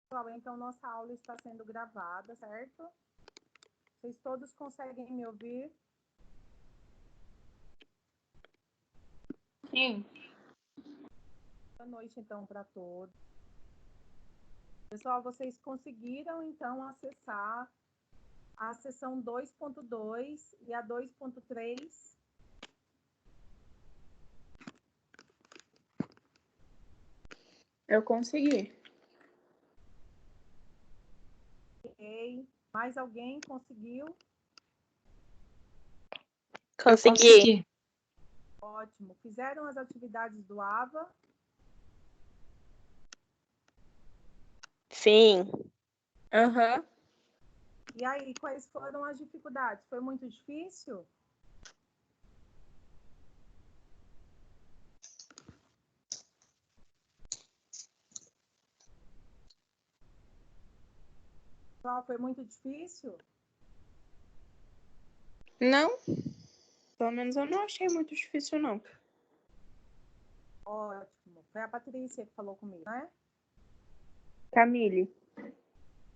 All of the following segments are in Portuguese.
Pessoal, então nossa aula está sendo gravada, certo? Vocês todos conseguem me ouvir? Sim. Boa noite, então, para todos. Pessoal, vocês conseguiram, então, acessar a seção 2.2 e a 2.3? Eu consegui. Ok. Mais alguém conseguiu? Consegui. Ótimo. Fizeram as atividades do AVA? Sim. Aham. E aí, quais foram as dificuldades? Foi muito difícil? Pessoal, foi muito difícil? Não. Pelo menos eu não achei muito difícil, não. Ótimo. Foi a Patrícia que falou comigo, né? Camille.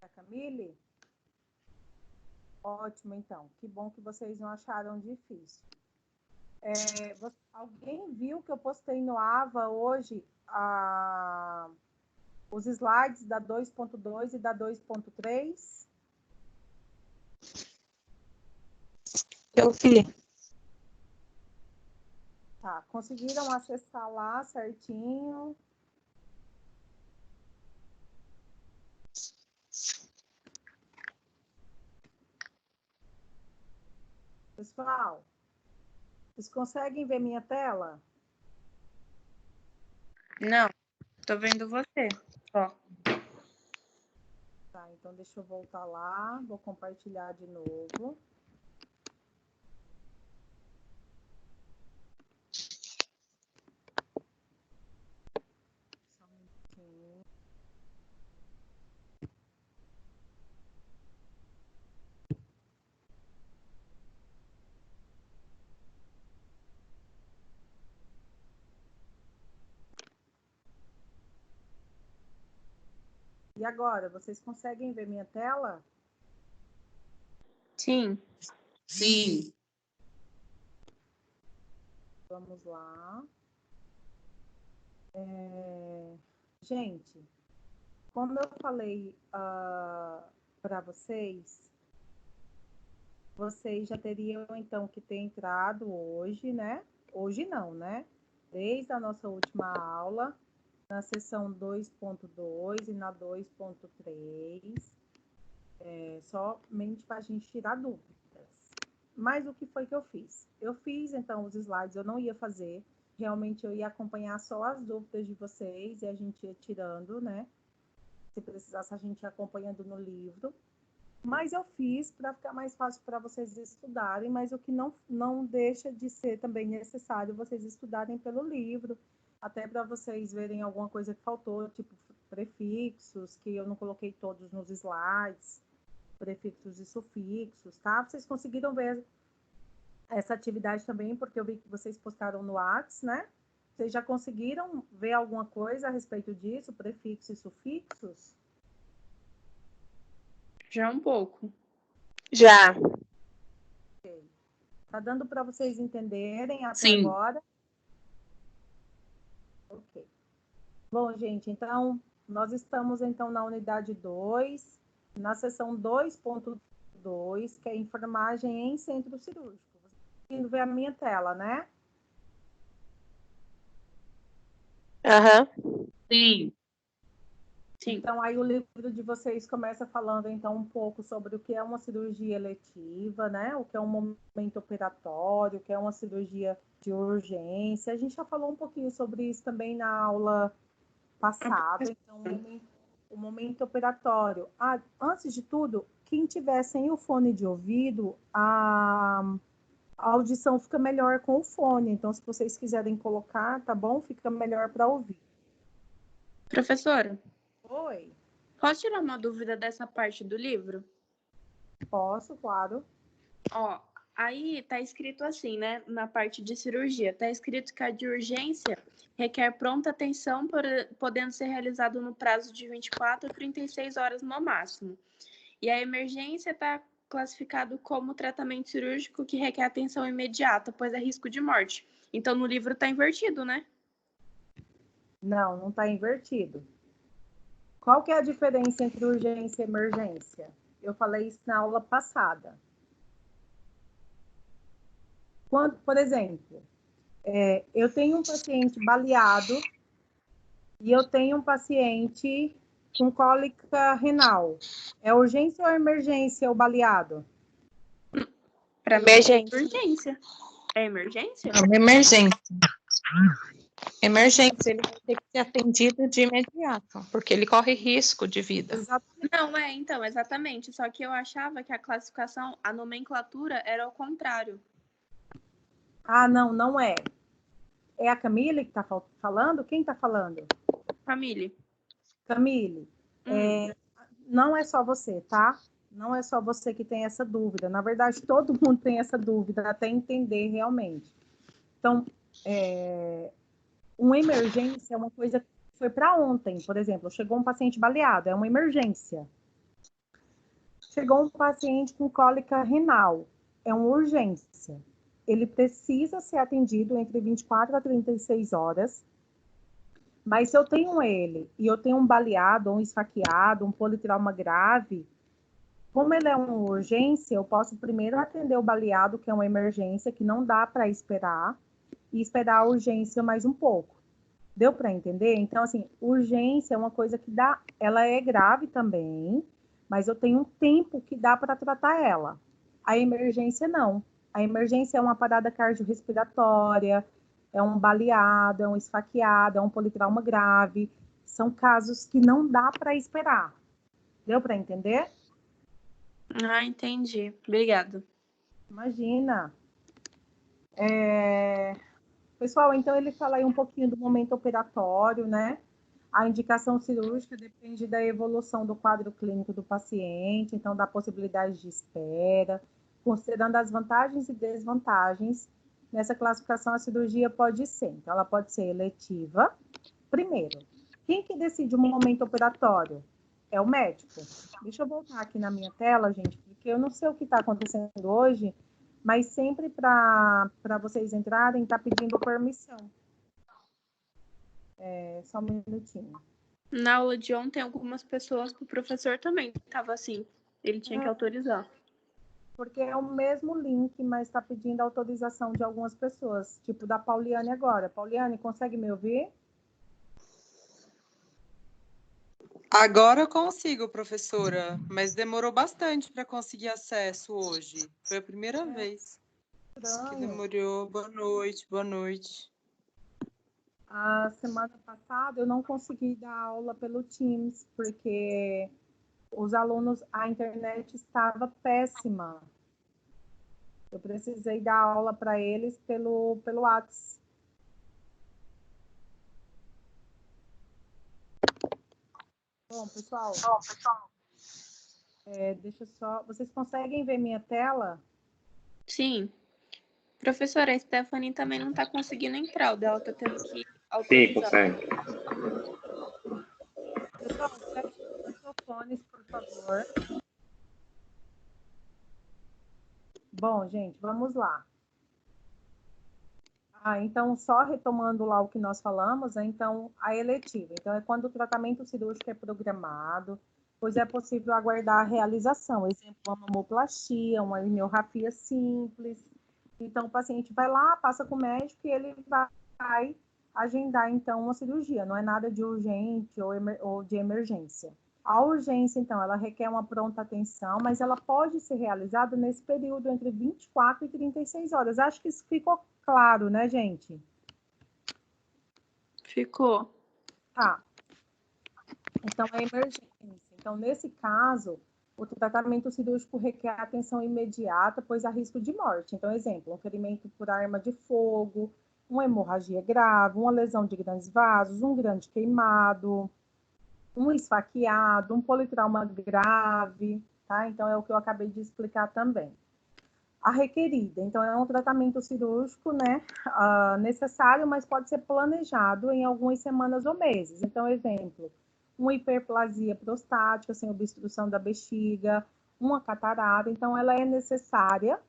A Camille? Ótimo, então. Que bom que vocês não acharam difícil. Alguém viu que eu postei no AVA hoje os slides da 2.2 e da 2.3? Eu vi. Tá, conseguiram acessar lá certinho? Pessoal, vocês conseguem ver minha tela? Não. Tô vendo você. Ó. Tá, então deixa eu voltar lá, vou compartilhar de novo. Só um minutinho. E agora, vocês conseguem ver minha tela? Sim. Sim. Vamos lá. Gente, como eu falei para vocês já teriam então que ter entrado hoje, né? Hoje não, né? Desde a nossa última aula, na sessão 2.2 e na 2.3, somente para a gente tirar dúvidas. Mas o que foi que eu fiz? Eu fiz então os slides, eu não ia fazer, realmente eu ia acompanhar só as dúvidas de vocês e a gente ia tirando, né? Se precisasse, a gente ia acompanhando no livro. Mas eu fiz para ficar mais fácil para vocês estudarem, mas o que não deixa de ser também necessário vocês estudarem pelo livro, até para vocês verem alguma coisa que faltou, tipo prefixos, que eu não coloquei todos nos slides, prefixos e sufixos, tá? Vocês conseguiram ver essa atividade também, porque eu vi que vocês postaram no Whats, né? Vocês já conseguiram ver alguma coisa a respeito disso, prefixos e sufixos? Já um pouco. Já. Tá dando para vocês entenderem até Sim. agora? Ok. Bom, gente, então, nós estamos então na unidade 2, na seção 2.2, que é enfermagem em centro cirúrgico. Vocês estão conseguindo ver a minha tela, né? Aham. Sim. Sim. Então, aí o livro de vocês começa falando, então, um pouco sobre o que é uma cirurgia eletiva, né? O que é um momento operatório, o que é uma cirurgia de urgência. A gente já falou um pouquinho sobre isso também na aula passada. Então, o momento operatório. Antes de tudo, quem tiver sem o fone de ouvido, a audição fica melhor com o fone. Então, se vocês quiserem colocar, tá bom? Fica melhor para ouvir. Professora, Oi. posso tirar uma dúvida dessa parte do livro? Posso, claro. Ó, Aí tá escrito assim, né, na parte de cirurgia, tá escrito que a de urgência requer pronta atenção, podendo ser realizado no prazo de 24 a 36 horas no máximo. E a emergência tá classificado como tratamento cirúrgico que requer atenção imediata, pois é risco de morte. Então no livro tá invertido, né? Não, não está invertido. Qual que é a diferença entre urgência e emergência? Eu falei isso na aula passada. Quando, por exemplo, eu tenho um paciente baleado e eu tenho um paciente com cólica renal. É urgência ou emergência o baleado? Para Emergência. Urgência. É emergência? Não, emergência. Emergência, ele vai ter que ser atendido de imediato, porque ele corre risco de vida. Exatamente. Não, então, exatamente. Só que eu achava que a classificação, a nomenclatura era o contrário. Ah, não, não é. É a Camille que está falando? Quem está falando? Camille. Camille, não é só você, tá? Não é só você que tem essa dúvida. Na verdade, todo mundo tem essa dúvida, até entender realmente. Então, uma emergência é uma coisa que foi para ontem, por exemplo. Chegou um paciente baleado, é uma emergência. Chegou um paciente com cólica renal, é uma urgência. Ele precisa ser atendido entre 24 a 36 horas. Mas se eu tenho ele e eu tenho um baleado, um esfaqueado, um politrauma grave, como ele é uma urgência, eu posso primeiro atender o baleado, que é uma emergência, que não dá para esperar, e esperar a urgência mais um pouco. Deu para entender? Então, assim, urgência é uma coisa que dá, ela é grave também, mas eu tenho um tempo que dá para tratar ela. A emergência não. A emergência é uma parada cardiorrespiratória, é um baleado, é um esfaqueado, é um politrauma grave. São casos que não dá para esperar. Deu para entender? Ah, entendi. Obrigada. Imagina. Pessoal, então ele fala aí um pouquinho do momento operatório, né? A indicação cirúrgica depende da evolução do quadro clínico do paciente, então da possibilidade de espera, considerando as vantagens e desvantagens. Nessa classificação, a cirurgia pode ser, então ela pode ser eletiva. Primeiro, quem que decide o momento operatório? É o médico. Deixa eu voltar aqui na minha tela, gente, porque eu não sei o que está acontecendo hoje, mas sempre para vocês entrarem, está pedindo permissão. Só um minutinho. Na aula de ontem, algumas pessoas, o professor também estava assim. Ele tinha que autorizar. Porque é o mesmo link, mas está pedindo autorização de algumas pessoas, tipo da Pauliane agora. Pauliane, consegue me ouvir? Agora eu consigo, professora, mas demorou bastante para conseguir acesso hoje. Foi a primeira vez que demorou. Boa noite, boa noite. A semana passada eu não consegui dar aula pelo Teams, porque os alunos, a internet estava péssima. Eu precisei dar aula para eles pelo WhatsApp. Bom, pessoal, deixa eu só... Vocês conseguem ver minha tela? Sim. Professora, a Stephanie também não está conseguindo entrar. O dela está tendo que autorizar. Sim, consegue. Pessoal, feche os microfones, por favor. Bom, gente, vamos lá. Então, só retomando lá o que nós falamos, então, a eletiva. Então, é quando o tratamento cirúrgico é programado, pois é possível aguardar a realização. Exemplo, uma mamoplastia, uma herniorrafia simples. Então, o paciente vai lá, passa com o médico e ele vai agendar, então, uma cirurgia. Não é nada de urgente ou de emergência. A urgência, então, ela requer uma pronta atenção, mas ela pode ser realizada nesse período entre 24 e 36 horas. Acho que isso ficou claro, né, gente? Ficou. Tá. Então, é emergência. Então, nesse caso, o tratamento cirúrgico requer atenção imediata, pois há risco de morte. Então, exemplo, um ferimento por arma de fogo, uma hemorragia grave, uma lesão de grandes vasos, um grande queimado, um esfaqueado, um politrauma grave, tá? Então, é o que eu acabei de explicar também. a requerida. Então, é um tratamento cirúrgico, né, necessário, mas pode ser planejado em algumas semanas ou meses. Então, exemplo, uma hiperplasia prostática, sem obstrução da bexiga, uma catarata. Então, ela é necessária,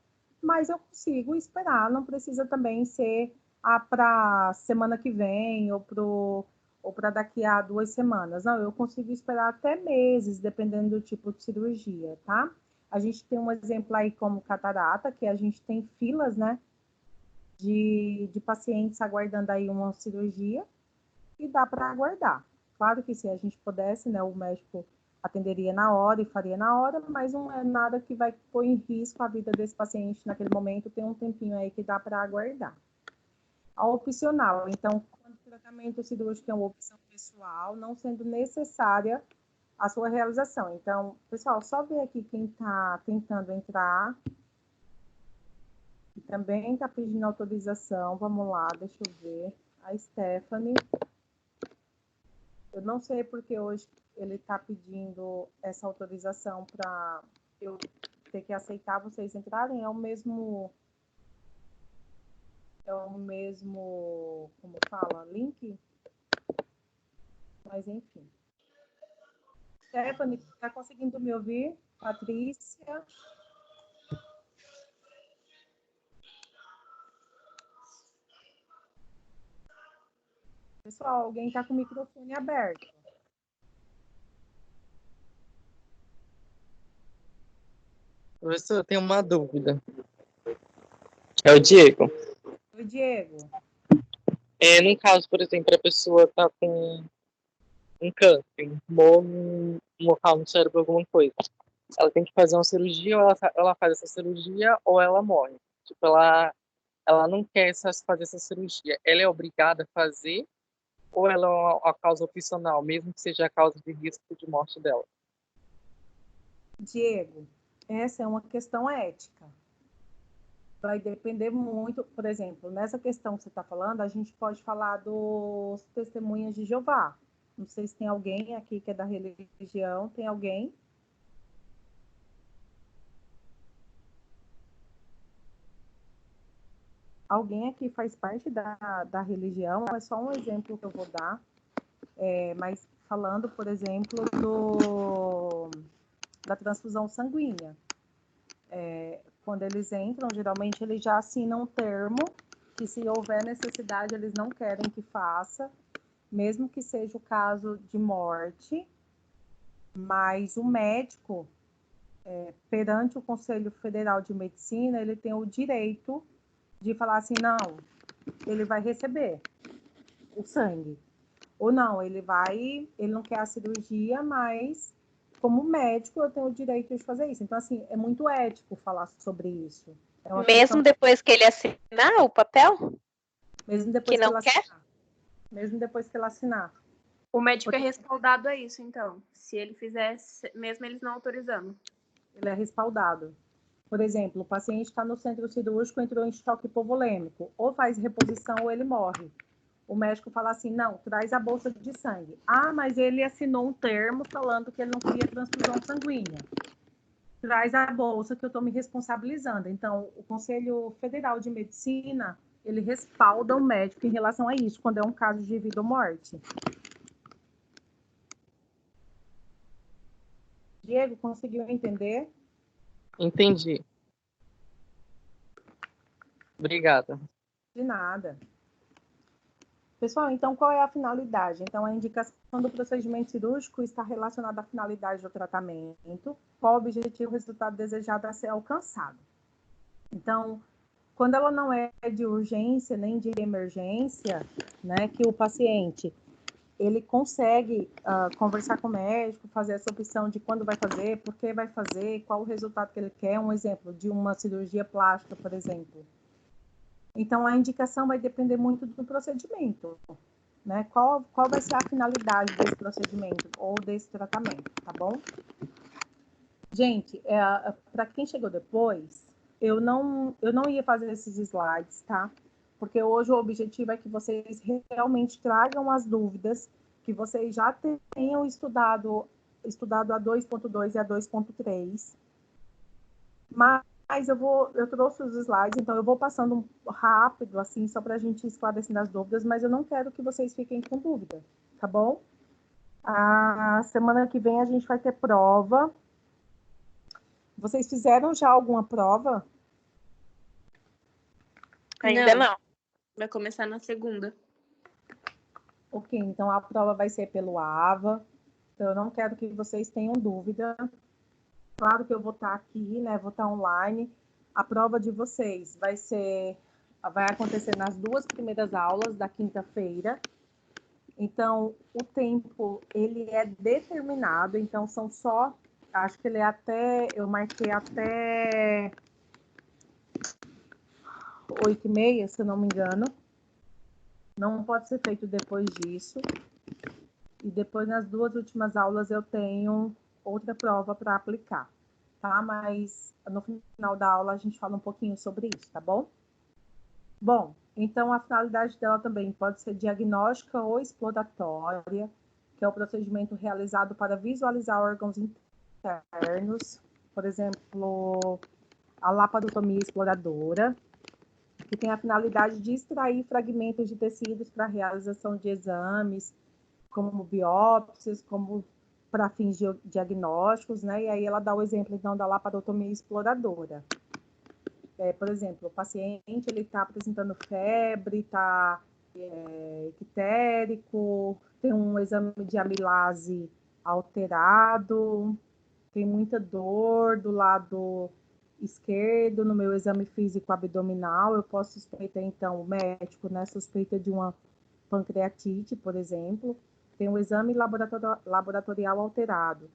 mas eu consigo esperar, não precisa também ser para semana que vem ou para daqui a 2 semanas. Não, eu consigo esperar até meses, dependendo do tipo de cirurgia, tá? A gente tem um exemplo aí como catarata, que a gente tem filas, né, de pacientes aguardando aí uma cirurgia e dá para aguardar. Claro que se a gente pudesse, né, o médico atenderia na hora e faria na hora, mas não é nada que vai pôr em risco a vida desse paciente naquele momento, tem um tempinho aí que dá para aguardar. A opcional, então, quando o tratamento cirúrgico é uma opção pessoal, não sendo necessária a sua realização. Então, pessoal, só ver aqui quem está tentando entrar. E também está pedindo autorização. Vamos lá, deixa eu ver. A Stephanie. Eu não sei porque hoje ele está pedindo essa autorização para eu ter que aceitar vocês entrarem. É o mesmo, como fala, link? Mas enfim. Stephanie, está conseguindo me ouvir? Patrícia? Pessoal, alguém está com o microfone aberto. Professor, eu tenho uma dúvida. É o Diego. Oi, Diego. No caso, por exemplo, a pessoa está com um câncer, um local no cérebro, alguma coisa. Ela tem que fazer uma cirurgia, ou ela faz essa cirurgia, ou ela morre. Tipo, ela não quer fazer essa cirurgia. Ela é obrigada a fazer, ou ela é uma causa opcional, mesmo que seja a causa de risco de morte dela? Diego, essa é uma questão ética. Vai depender muito, por exemplo, nessa questão que você está falando, a gente pode falar dos testemunhas de Jeová. Não sei se tem alguém aqui que é da religião, tem alguém? Alguém aqui faz parte da religião? É só um exemplo que eu vou dar, mas falando, por exemplo, da transfusão sanguínea. Quando eles entram, geralmente eles já assinam um termo que, se houver necessidade, eles não querem que faça, mesmo que seja o caso de morte, mas o médico, perante o Conselho Federal de Medicina, ele tem o direito de falar assim, não, ele vai receber o sangue. Ou não, ele não quer a cirurgia, mas como médico eu tenho o direito de fazer isso. Então, assim, é muito ético falar sobre isso. Mesmo depois que ele assinar o papel? Mesmo depois que não quer? Mesmo depois que ele assinar. O médico é respaldado a isso, então. Se ele fizesse, mesmo eles não autorizando. Ele é respaldado. Por exemplo, o paciente está no centro cirúrgico, entrou em choque hipovolêmico, ou faz reposição ou ele morre. O médico fala assim, não, traz a bolsa de sangue. Ah, mas ele assinou um termo falando que ele não queria transfusão sanguínea. Traz a bolsa que eu estou me responsabilizando. Então, o Conselho Federal de Medicina, ele respalda o médico em relação a isso, quando é um caso de vida ou morte. Diego, conseguiu entender? Entendi. Obrigada. De nada. Pessoal, então qual é a finalidade? Então, a indicação do procedimento cirúrgico está relacionada à finalidade do tratamento, qual o objetivo, o resultado desejado a ser alcançado. Então, quando ela não é de urgência nem de emergência, né, que o paciente ele consegue conversar com o médico, fazer essa opção de quando vai fazer, por que vai fazer, qual o resultado que ele quer, um exemplo de uma cirurgia plástica, por exemplo. Então, a indicação vai depender muito do procedimento, né? Qual vai ser a finalidade desse procedimento ou desse tratamento, tá bom? Gente, para quem chegou depois, eu não ia fazer esses slides, tá? Porque hoje o objetivo é que vocês realmente tragam as dúvidas, que vocês já tenham estudado a 2.2 e a 2.3, mas Mas eu trouxe os slides, então eu vou passando rápido, assim, só para a gente esclarecer as dúvidas, mas eu não quero que vocês fiquem com dúvida, tá bom? A semana que vem a gente vai ter prova. Vocês fizeram já alguma prova? Ainda não. Vai começar na segunda. Ok, então a prova vai ser pelo AVA. Então eu não quero que vocês tenham dúvida. Claro que eu vou estar aqui, né? Vou estar online. A prova de vocês vai acontecer nas 2 primeiras aulas da quinta-feira. Então, o tempo, ele é determinado. Então, são só... Acho que ele é até... Eu marquei até 8h30, se eu não me engano. Não pode ser feito depois disso. E depois, nas 2 últimas aulas, eu tenho outra prova para aplicar, tá? Mas no final da aula a gente fala um pouquinho sobre isso, tá bom? Bom, então a finalidade dela também pode ser diagnóstica ou exploratória, que é o procedimento realizado para visualizar órgãos internos, por exemplo, a laparotomia exploradora, que tem a finalidade de extrair fragmentos de tecidos para a realização de exames, como biópsias, como para fins diagnósticos, né? E aí ela dá o exemplo, então, da laparotomia exploradora. Por exemplo, o paciente ele está apresentando febre, está ictérico, tem um exame de amilase alterado, tem muita dor do lado esquerdo no meu exame físico abdominal. Eu posso suspeitar, então, o médico, né, suspeita de uma pancreatite, por exemplo. Tem um exame laboratorial alterado,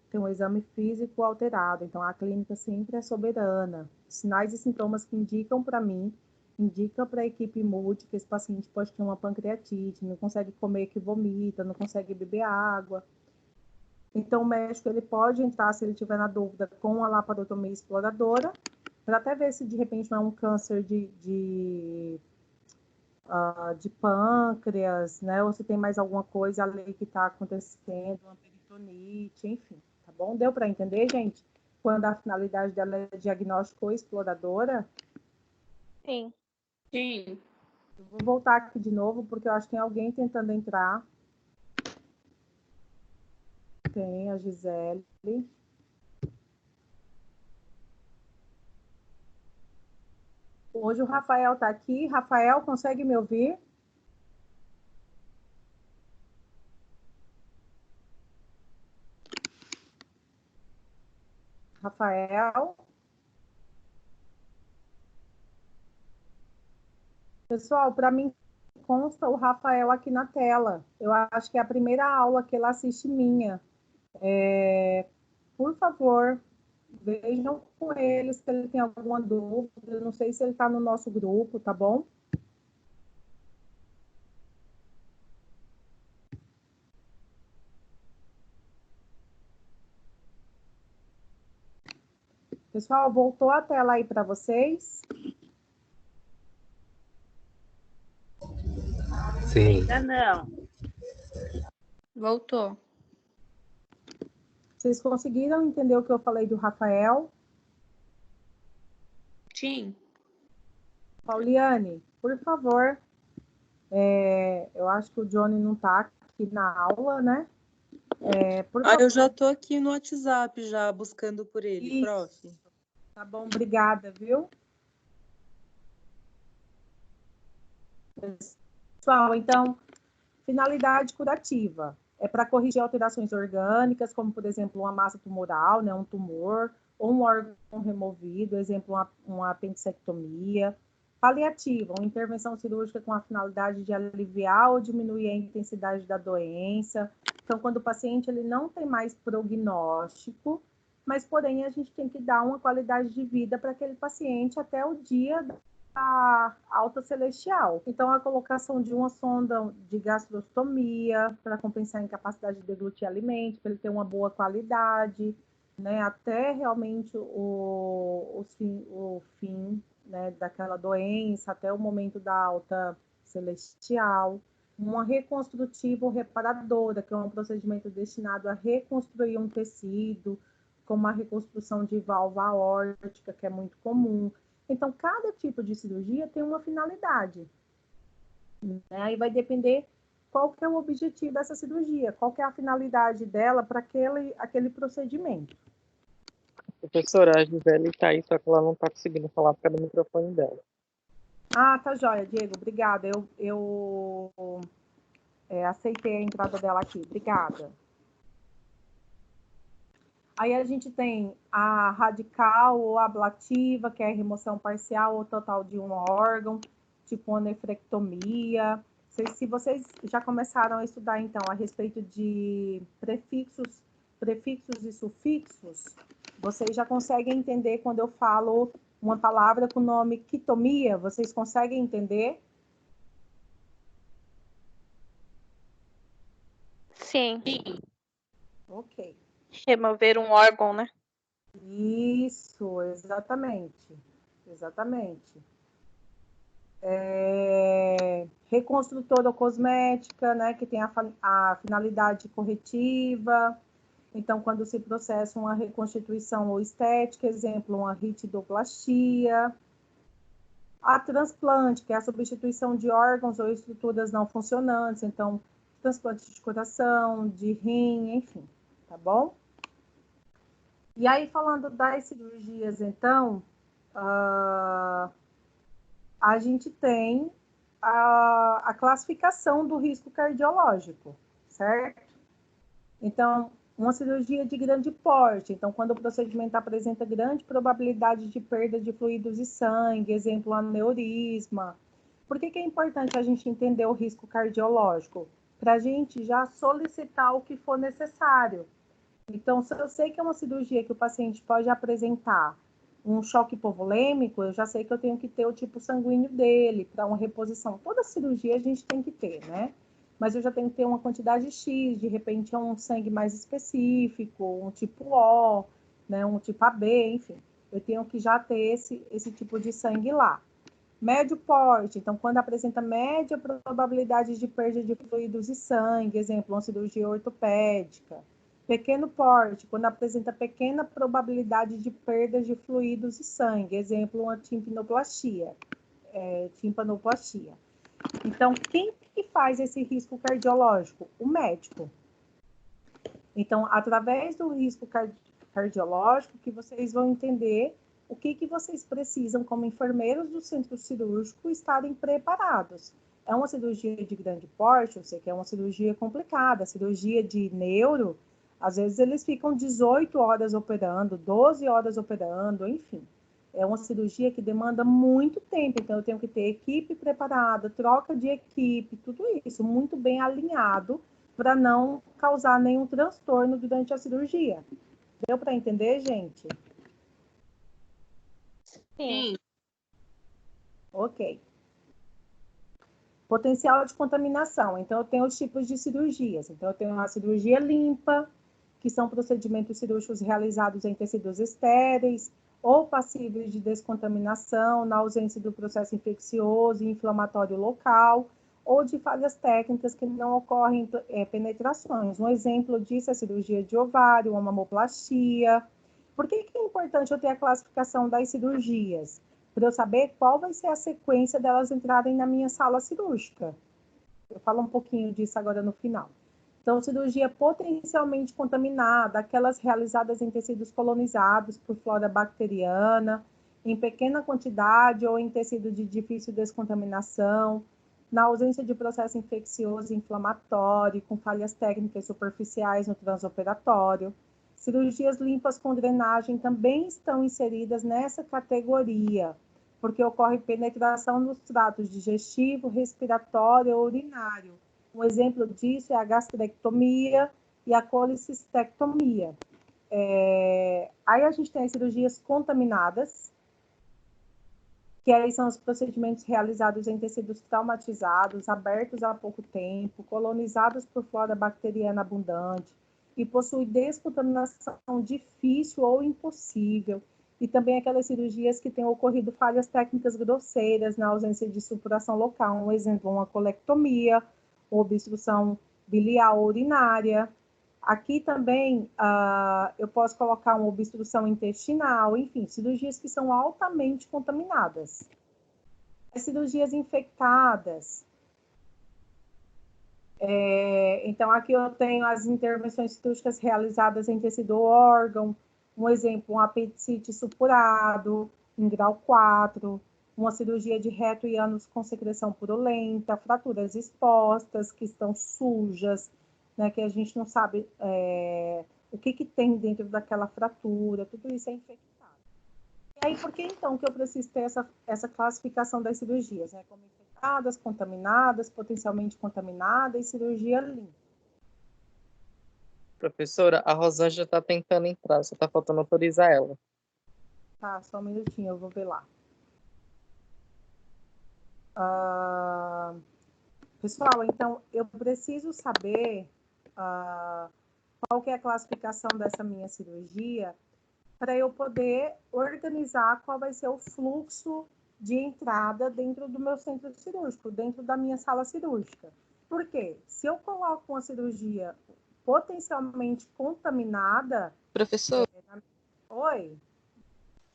tem um exame físico alterado, então a clínica sempre é soberana. Sinais e sintomas que indicam para mim, indica para a equipe multi que esse paciente pode ter uma pancreatite, não consegue comer que vomita, não consegue beber água. Então o médico ele pode entrar, se ele tiver na dúvida, com a laparotomia exploradora, para até ver se de repente não é um câncer de pâncreas, né? Ou se tem mais alguma coisa ali que está acontecendo, uma peritonite, enfim, tá bom? Deu para entender, gente? Quando a finalidade dela é diagnóstico ou exploradora? Sim. Sim. Eu vou voltar aqui de novo, porque eu acho que tem alguém tentando entrar. Tem a Gisele. Hoje o Rafael está aqui. Rafael, consegue me ouvir? Rafael? Pessoal, para mim consta o Rafael aqui na tela. Eu acho que é a primeira aula que ele assiste minha. Por favor, vejam com ele se ele tem alguma dúvida. Eu não sei se ele está no nosso grupo, tá bom? Pessoal, voltou a tela aí para vocês? Sim. Ainda não. Voltou. Vocês conseguiram entender o que eu falei do Rafael? Sim. Pauliane, por favor. Eu acho que o Johnny não está aqui na aula, né? Eu já estou aqui no WhatsApp, já buscando por ele, Isso. prof. Tá bom, obrigada, viu? Pessoal, então, finalidade curativa. É para corrigir alterações orgânicas, como, por exemplo, uma massa tumoral, né, um tumor, ou um órgão removido, exemplo, uma apendicectomia. Paliativa, uma intervenção cirúrgica com a finalidade de aliviar ou diminuir a intensidade da doença. Então, quando o paciente ele não tem mais prognóstico, mas, porém, a gente tem que dar uma qualidade de vida para aquele paciente até o dia da alta celestial. Então, a colocação de uma sonda de gastrostomia para compensar a incapacidade de deglutir alimentos, para ele ter uma boa qualidade, né, até realmente o fim, né, daquela doença, até o momento da alta celestial. Uma reconstrutiva ou reparadora, que é um procedimento destinado a reconstruir um tecido, como a reconstrução de válvula aórtica, que é muito comum. Então, cada tipo de cirurgia tem uma finalidade, né? Aí vai depender qual que é o objetivo dessa cirurgia, qual que é a finalidade dela para aquele procedimento. Professora, a Gisele está aí, só que ela não está conseguindo falar por causa do microfone dela. Ah, tá joia, Diego, obrigada. Eu aceitei a entrada dela aqui, obrigada. Aí a gente tem a radical ou ablativa, que é a remoção parcial ou total de um órgão, tipo uma nefrectomia. Se vocês já começaram a estudar, então, a respeito de prefixos e sufixos, vocês já conseguem entender quando eu falo uma palavra com o nome quitomia, vocês conseguem entender? Sim, Ok. remover um órgão, né? Isso, exatamente. Exatamente. Reconstrutora cosmética, né, que tem a finalidade corretiva. Então, quando se processa uma reconstituição ou estética, exemplo, uma ritidoplastia. A transplante, que é a substituição de órgãos ou estruturas não funcionantes. Então, transplante de coração, de rim, enfim, tá bom? E aí, falando das cirurgias, então, a gente tem a classificação do risco cardiológico, certo? Então, uma cirurgia de grande porte. Então, quando o procedimento apresenta grande probabilidade de perda de fluidos e sangue, exemplo, aneurisma. Por que é importante a gente entender o risco cardiológico? Para a gente já solicitar o que for necessário. Então, se eu sei que é uma cirurgia que o paciente pode apresentar um choque hipovolêmico, eu já sei que eu tenho que ter o tipo sanguíneo dele para uma reposição. Toda cirurgia a gente tem que ter, né? Mas eu já tenho que ter uma quantidade X, de repente é um sangue mais específico, um tipo O, né? Um tipo AB, enfim. Eu tenho que já ter esse tipo de sangue lá. Médio porte, então quando apresenta média probabilidade de perda de fluidos e sangue, exemplo, uma cirurgia ortopédica. Pequeno porte, quando apresenta pequena probabilidade de perda de fluidos e sangue, exemplo, uma timpanoplastia. Então, quem que faz esse risco cardiológico? O médico. Então, através do risco cardiológico, que vocês vão entender o que vocês precisam, como enfermeiros do centro cirúrgico, estarem preparados. É uma cirurgia de grande porte, eu sei que é uma cirurgia complicada, cirurgia de neuro, às vezes eles ficam 18 horas operando, 12 horas operando, enfim. É uma cirurgia que demanda muito tempo, então eu tenho que ter equipe preparada, troca de equipe, tudo isso muito bem alinhado para não causar nenhum transtorno durante a cirurgia. Deu para entender, gente? Sim. Ok. Potencial de contaminação. Então, eu tenho os tipos de cirurgias. Então, eu tenho a cirurgia limpa, que são procedimentos cirúrgicos realizados em tecidos estéreis ou passíveis de descontaminação, na ausência do processo infeccioso e inflamatório local, ou de falhas técnicas que não ocorrem penetrações. Um exemplo disso é a cirurgia de ovário, a mamoplastia. Por que é importante eu ter a classificação das cirurgias? Para eu saber qual vai ser a sequência delas entrarem na minha sala cirúrgica. Eu falo um pouquinho disso agora no final. Então, cirurgia potencialmente contaminada, aquelas realizadas em tecidos colonizados por flora bacteriana, em pequena quantidade ou em tecido de difícil descontaminação, na ausência de processo infeccioso e inflamatório, com falhas técnicas superficiais no transoperatório. Cirurgias limpas com drenagem também estão inseridas nessa categoria, porque ocorre penetração nos tratos digestivo, respiratório ou urinário. Um exemplo disso é a gastrectomia e a colicistectomia. Aí a gente tem as cirurgias contaminadas, que aí são os procedimentos realizados em tecidos traumatizados, abertos há pouco tempo, colonizados por flora bacteriana abundante, e possui descontaminação difícil ou impossível, e também aquelas cirurgias que têm ocorrido falhas técnicas grosseiras na ausência de supuração local, um exemplo, uma colectomia, obstrução biliar urinária. Aqui também eu posso colocar uma obstrução intestinal, enfim, cirurgias que são altamente contaminadas. As cirurgias infectadas. Então, aqui eu tenho as intervenções cirúrgicas realizadas em tecido órgão, um exemplo, um apendicite supurado, em grau 4, uma cirurgia de reto e ânus com secreção purulenta, fraturas expostas, que estão sujas, né, que a gente não sabe o que tem dentro daquela fratura, tudo isso é infectado. E aí, por que então que eu preciso ter essa classificação das cirurgias, né, como infectadas, contaminadas, potencialmente contaminadas e cirurgia limpa? Professora, a Rosângela está tentando entrar, só está faltando autorizar ela. Tá, só um minutinho, eu vou ver lá. Pessoal, então, eu preciso saber qual que é a classificação dessa minha cirurgia para eu poder organizar qual vai ser o fluxo de entrada dentro do meu centro cirúrgico, dentro da minha sala cirúrgica. Por quê? Se eu coloco uma cirurgia potencialmente contaminada... Professor? Oi?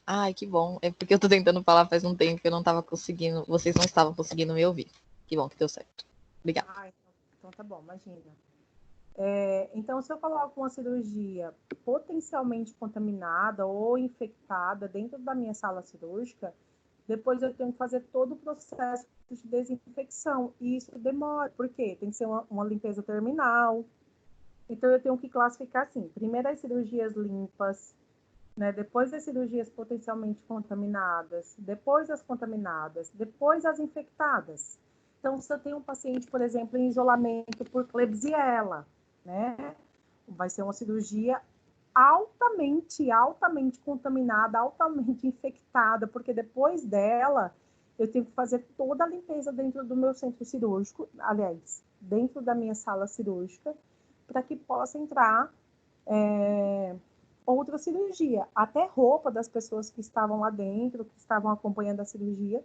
Ai, que bom. É porque eu tô tentando falar faz um tempo que eu não tava conseguindo, vocês não estavam conseguindo me ouvir. Que bom que deu certo. Obrigada. Então tá bom, imagina. Então, se eu coloco uma cirurgia potencialmente contaminada ou infectada dentro da minha sala cirúrgica, depois eu tenho que fazer todo o processo de desinfecção. E isso demora, porque tem que ser uma limpeza terminal. Então, eu tenho que classificar assim: primeiro as cirurgias limpas, né? Depois as cirurgias potencialmente contaminadas, depois as contaminadas, depois as infectadas. Então, se eu tenho um paciente, por exemplo, em isolamento por Klebsiella, né? Vai ser uma cirurgia altamente contaminada, altamente infectada, porque depois dela eu tenho que fazer toda a limpeza dentro do meu centro cirúrgico, aliás, dentro da minha sala cirúrgica, para que possa entrar outra cirurgia. Até roupa das pessoas que estavam lá dentro, que estavam acompanhando a cirurgia,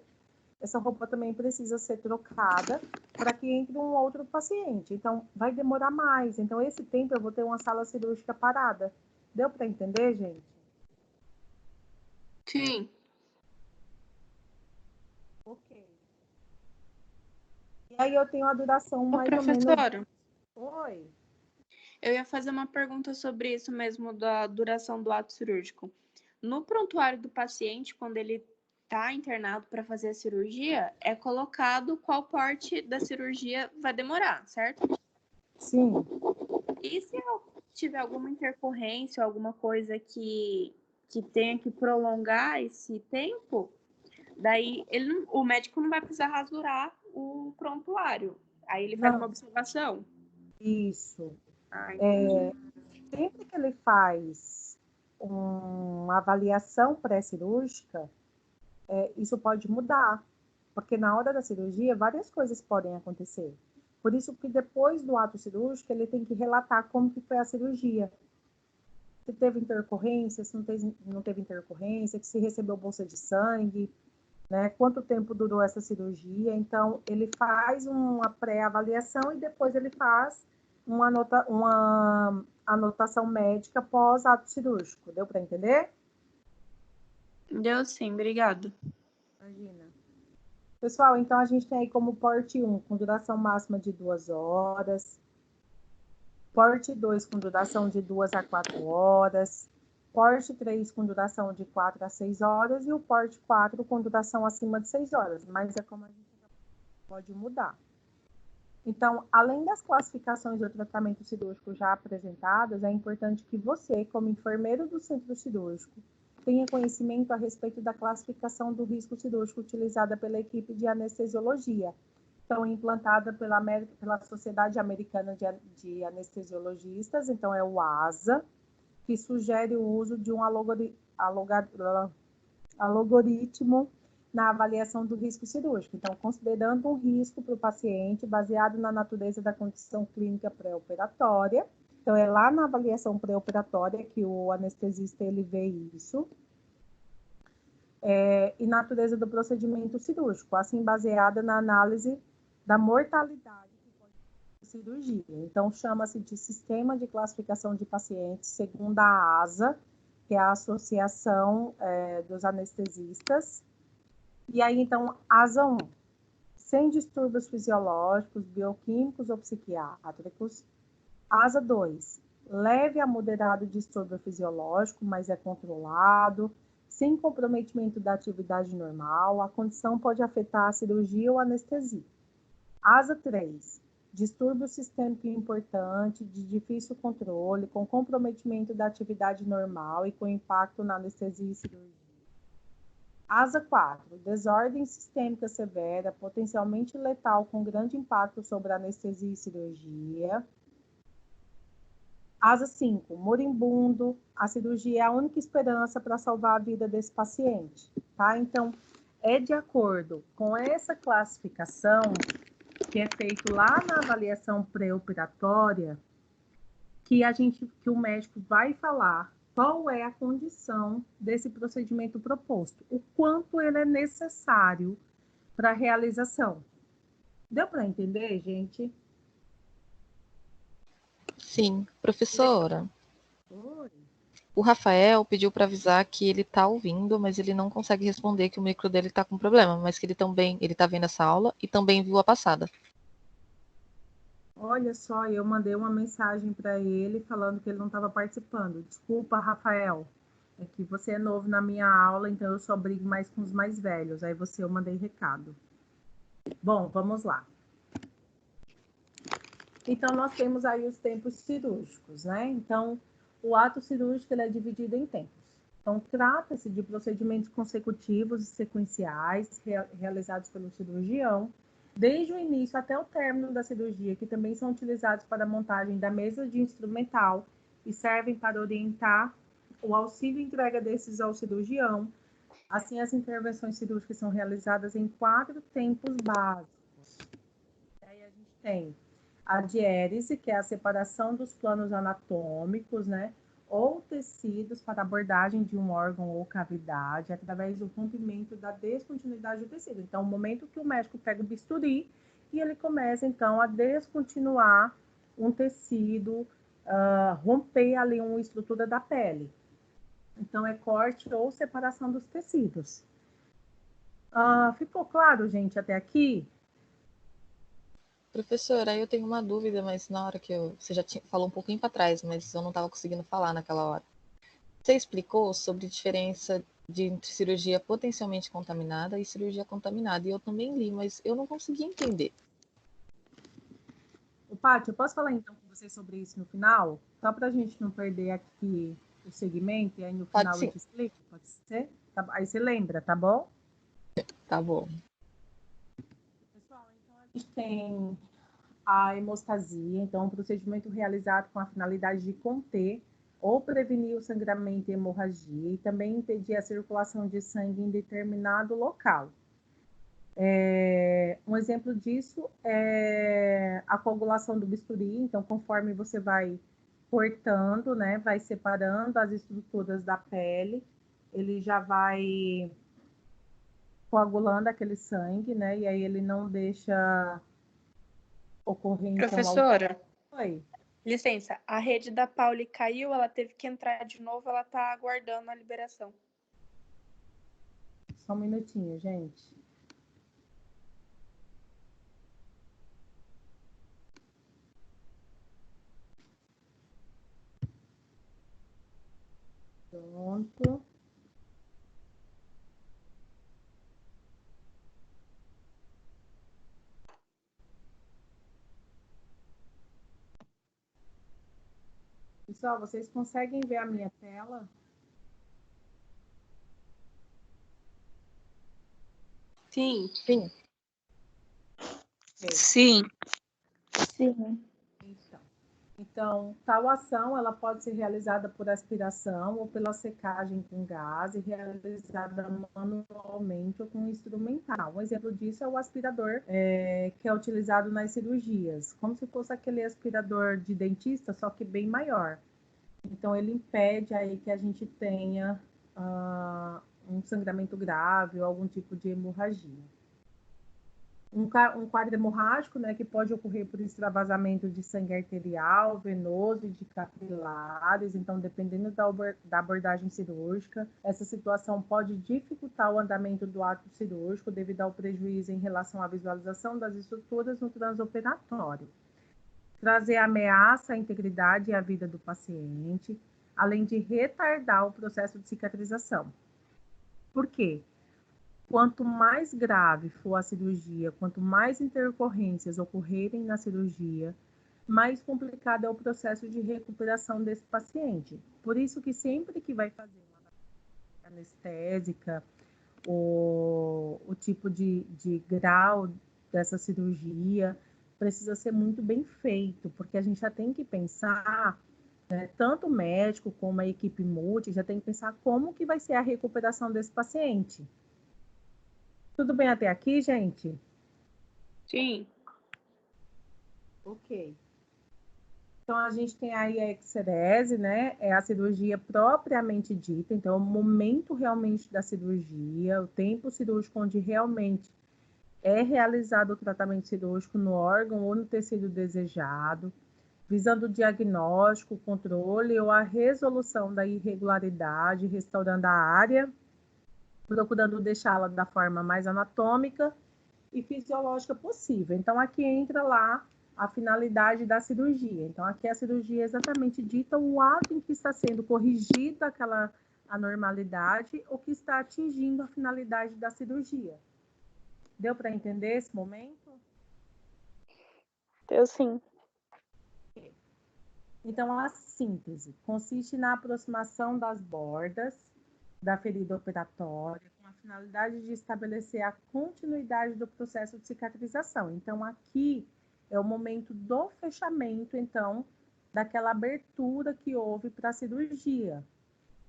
essa roupa também precisa ser trocada para que entre um outro paciente. Então, vai demorar mais. Então, esse tempo eu vou ter uma sala cirúrgica parada. Deu para entender, gente? Sim. Ok. E aí eu tenho a duração mais ou menos... Professora, Oi. eu ia fazer uma pergunta sobre isso mesmo, da duração do ato cirúrgico. No prontuário do paciente, quando ele está internado para fazer a cirurgia, é colocado qual porte da cirurgia vai demorar, certo? Sim. E se tiver alguma intercorrência, alguma coisa que tenha que prolongar esse tempo, daí o médico não vai precisar rasurar o prontuário. Aí ele faz uma observação. Isso. Entendi. Sempre que ele faz uma avaliação pré-cirúrgica, isso pode mudar, porque na hora da cirurgia várias coisas podem acontecer. Por isso que depois do ato cirúrgico ele tem que relatar como que foi a cirurgia. Se teve intercorrência, se não teve intercorrência, se recebeu bolsa de sangue, né? Quanto tempo durou essa cirurgia. Então, ele faz uma pré-avaliação e depois ele faz uma anotação médica pós-ato cirúrgico. Deu para entender? Deu sim, obrigado. Imagina. Pessoal, então a gente tem aí como porte 1 com duração máxima de 2 horas, porte 2 com duração de 2 a 4 horas, porte 3 com duração de 4 a 6 horas e o porte 4 com duração acima de 6 horas, mas é como a gente pode mudar. Então, além das classificações do tratamento cirúrgico já apresentadas, é importante que você, como enfermeiro do centro cirúrgico, tenha conhecimento a respeito da classificação do risco cirúrgico utilizada pela equipe de anestesiologia, então implantada pela Sociedade Americana de Anestesiologistas, então é o ASA, que sugere o uso de um algoritmo na avaliação do risco cirúrgico. Então, considerando um risco para o paciente baseado na natureza da condição clínica pré-operatória. Então, é lá na avaliação pré-operatória que o anestesista ele vê isso. E natureza do procedimento cirúrgico, assim baseada na análise da mortalidade que pode cirurgia. Então, chama-se de Sistema de Classificação de Pacientes, segundo a ASA, que é a Associação dos Anestesistas. E aí, então, ASA 1, sem distúrbios fisiológicos, bioquímicos ou psiquiátricos. ASA 2, leve a moderado distúrbio fisiológico, mas é controlado, sem comprometimento da atividade normal, a condição pode afetar a cirurgia ou a anestesia. ASA 3, distúrbio sistêmico importante, de difícil controle, com comprometimento da atividade normal e com impacto na anestesia e cirurgia. ASA 4, desordem sistêmica severa, potencialmente letal, com grande impacto sobre a anestesia e cirurgia. ASA 5, moribundo, a cirurgia é a única esperança para salvar a vida desse paciente, tá? Então, é de acordo com essa classificação que é feito lá na avaliação pré-operatória que o médico vai falar qual é a condição desse procedimento proposto, o quanto ele é necessário para a realização. Deu para entender, gente? Sim, professora. Oi. O Rafael pediu para avisar que ele está ouvindo, mas ele não consegue responder que o micro dele está com problema, mas que ele está vendo essa aula e também viu a passada. Olha só, eu mandei uma mensagem para ele falando que ele não estava participando. Desculpa, Rafael, é que você é novo na minha aula, então eu só brigo mais com os mais velhos. Aí eu mandei recado. Bom, vamos lá. Então, nós temos aí os tempos cirúrgicos, né? Então, o ato cirúrgico ele é dividido em tempos. Então, trata-se de procedimentos consecutivos e sequenciais realizados pelo cirurgião, desde o início até o término da cirurgia, que também são utilizados para a montagem da mesa de instrumental e servem para orientar o auxílio e entrega desses ao cirurgião. Assim, as intervenções cirúrgicas são realizadas em 4 tempos básicos. Aí a gente tem a diérese, que é a separação dos planos anatômicos, né? Ou tecidos para abordagem de um órgão ou cavidade, através do rompimento da descontinuidade do tecido. Então, o momento que o médico pega o bisturi e ele começa, então, a descontinuar um tecido, romper ali uma estrutura da pele. Então, é corte ou separação dos tecidos. Ficou claro, gente, até aqui? Professora, aí eu tenho uma dúvida, mas na hora que você já falou um pouquinho para trás, mas eu não estava conseguindo falar naquela hora. Você explicou sobre a diferença entre cirurgia potencialmente contaminada e cirurgia contaminada, e eu também li, mas eu não consegui entender. Paty, eu posso falar então com você sobre isso no final? Só para a gente não perder aqui o segmento, e aí no final eu te explico, pode ser? Tá, aí você lembra, tá bom? Tá bom. Pessoal, então a gente tem a hemostasia, então um procedimento realizado com a finalidade de conter ou prevenir o sangramento e hemorragia e também impedir a circulação de sangue em determinado local. Um exemplo disso é a coagulação do bisturi. Então, conforme você vai cortando, né, vai separando as estruturas da pele, ele já vai coagulando aquele sangue, né, e aí ele não deixa ocorrer, então... Professora, Oi. licença, a rede da Pauli caiu, ela teve que entrar de novo, ela está aguardando a liberação. Só um minutinho, gente. Pronto. Pessoal, vocês conseguem ver a minha tela? Sim. Sim. Sim. Sim. Então, tal ação ela pode ser realizada por aspiração ou pela secagem com gás e realizada manualmente ou com instrumental. Um exemplo disso é o aspirador, que é utilizado nas cirurgias, como se fosse aquele aspirador de dentista, só que bem maior. Então, ele impede aí que a gente tenha um sangramento grave ou algum tipo de hemorragia. Um quadro hemorrágico, né, que pode ocorrer por extravasamento de sangue arterial, venoso e de capilares. Então, dependendo da abordagem cirúrgica, essa situação pode dificultar o andamento do ato cirúrgico devido ao prejuízo em relação à visualização das estruturas no transoperatório. Trazer ameaça à integridade e à vida do paciente, além de retardar o processo de cicatrização. Por quê? Quanto mais grave for a cirurgia, quanto mais intercorrências ocorrerem na cirurgia, mais complicado é o processo de recuperação desse paciente. Por isso que sempre que vai fazer uma anestésica, o tipo de grau dessa cirurgia precisa ser muito bem feito, porque a gente já tem que pensar, né, tanto o médico como a equipe multi, já tem que pensar como que vai ser a recuperação desse paciente. Tudo bem até aqui, gente? Sim. Ok. Então, a gente tem aí a excerese, né? É a cirurgia propriamente dita. Então, é o momento realmente da cirurgia, o tempo cirúrgico onde realmente é realizado o tratamento cirúrgico no órgão ou no tecido desejado, visando o diagnóstico, o controle ou a resolução da irregularidade, restaurando a área, procurando deixá-la da forma mais anatômica e fisiológica possível. Então, aqui entra lá a finalidade da cirurgia. Então, aqui a cirurgia é exatamente dita o ato em que está sendo corrigida aquela anormalidade ou que está atingindo a finalidade da cirurgia. Deu para entender esse momento? Deu sim. Então, a síntese consiste na aproximação das bordas da ferida operatória com a finalidade de estabelecer a continuidade do processo de cicatrização. Então, aqui é o momento do fechamento, então, daquela abertura que houve para a cirurgia.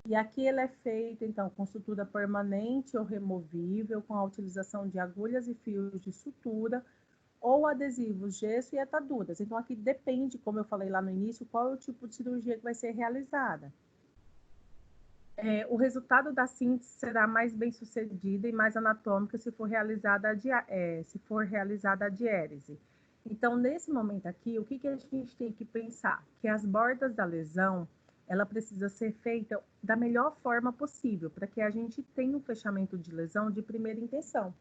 E aqui ele é feito, então, com sutura permanente ou removível, com a utilização de agulhas e fios de sutura, ou adesivos, gesso e ataduras. Então, aqui depende, como eu falei lá no início, qual é o tipo de cirurgia que vai ser realizada. O resultado da síntese será mais bem sucedida e mais anatômica se for realizada a diérese. Então, nesse momento aqui, o que a gente tem que pensar? Que as bordas da lesão, ela precisa ser feita da melhor forma possível, para que a gente tenha um fechamento de lesão de primeira intenção.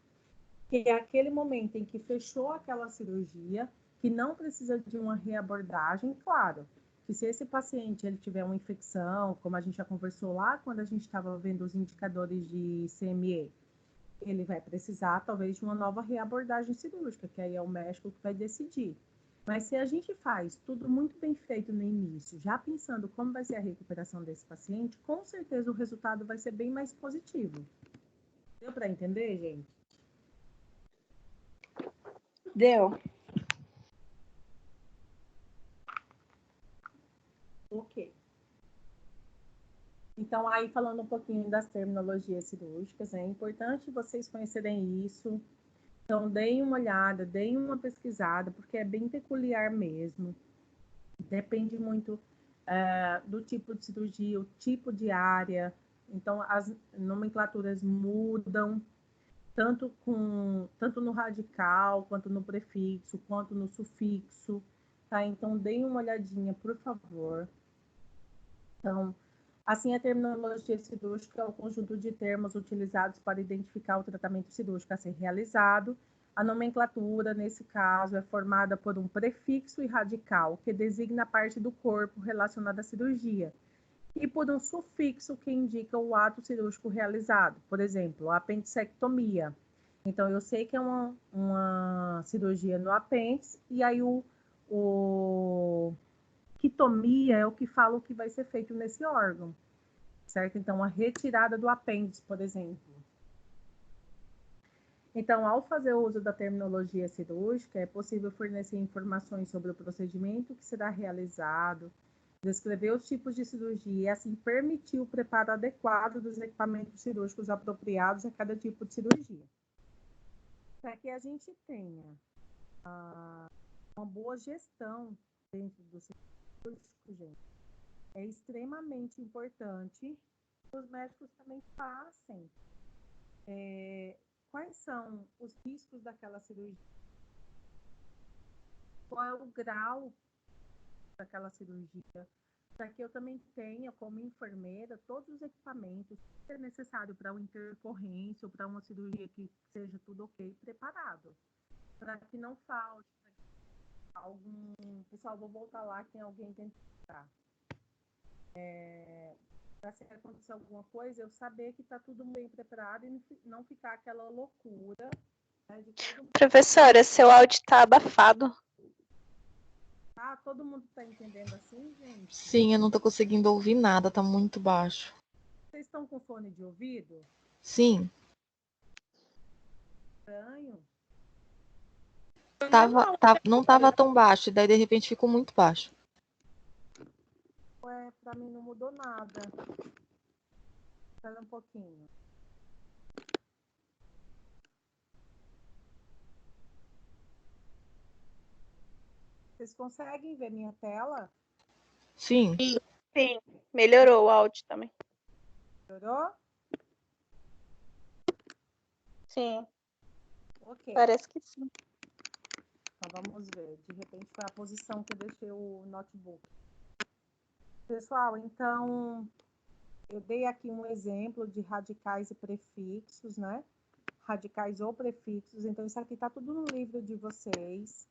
Que é aquele momento em que fechou aquela cirurgia, que não precisa de uma reabordagem, claro, que se esse paciente ele tiver uma infecção, como a gente já conversou lá quando a gente estava vendo os indicadores de CME, ele vai precisar talvez de uma nova reabordagem cirúrgica, que aí é o médico que vai decidir. Mas se a gente faz tudo muito bem feito no início, já pensando como vai ser a recuperação desse paciente, com certeza o resultado vai ser bem mais positivo. Deu para entender, gente? Deu. Ok. Então, aí falando um pouquinho das terminologias cirúrgicas, é importante vocês conhecerem isso. Então, deem uma olhada, deem uma pesquisada, porque é bem peculiar mesmo. Depende muito do tipo de cirurgia, o tipo de área. Então, as nomenclaturas mudam, tanto no radical, quanto no prefixo, quanto no sufixo. Tá? Então, deem uma olhadinha, por favor. Então, assim, a terminologia cirúrgica é o conjunto de termos utilizados para identificar o tratamento cirúrgico a ser realizado. A nomenclatura, nesse caso, é formada por um prefixo e radical, que designa a parte do corpo relacionada à cirurgia, e por um sufixo que indica o ato cirúrgico realizado. Por exemplo, a apendicectomia. Então, eu sei que é uma cirurgia no apêndice, e aí o quitomia é o que fala o que vai ser feito nesse órgão, certo? Então, a retirada do apêndice, por exemplo. Então, ao fazer o uso da terminologia cirúrgica, é possível fornecer informações sobre o procedimento que será realizado, descrever os tipos de cirurgia e, assim, permitir o preparo adequado dos equipamentos cirúrgicos apropriados a cada tipo de cirurgia. Para que a gente tenha uma boa gestão dentro do cirúrgico, gente, é extremamente importante que os médicos também passem quais são os riscos daquela cirurgia, qual é o grau daquela cirurgia, para que eu também tenha, como enfermeira, todos os equipamentos que é necessário para uma intercorrência ou para uma cirurgia que seja tudo ok, preparado, para que não falte algum... Pessoal, vou voltar lá, tem alguém tentando entrar. Para se acontecer alguma coisa, eu saber que está tudo bem preparado e não ficar aquela loucura, né, de todo mundo. Professora, seu áudio está abafado. Ah, todo mundo está entendendo assim, gente? Sim, eu não tô conseguindo ouvir nada, tá muito baixo. Vocês estão com fone de ouvido? Sim, Estranho. não tava tão baixo, e daí de repente ficou muito baixo. Para mim não mudou nada. Espera um pouquinho. Vocês conseguem ver minha tela? Sim, Sim, melhorou o áudio também. Melhorou? Sim, Ok. parece que sim. Então vamos ver. De repente foi a posição que eu deixei o notebook. Pessoal, então eu dei aqui um exemplo de radicais e prefixos, né? Radicais ou prefixos. Então isso aqui está tudo no livro de vocês.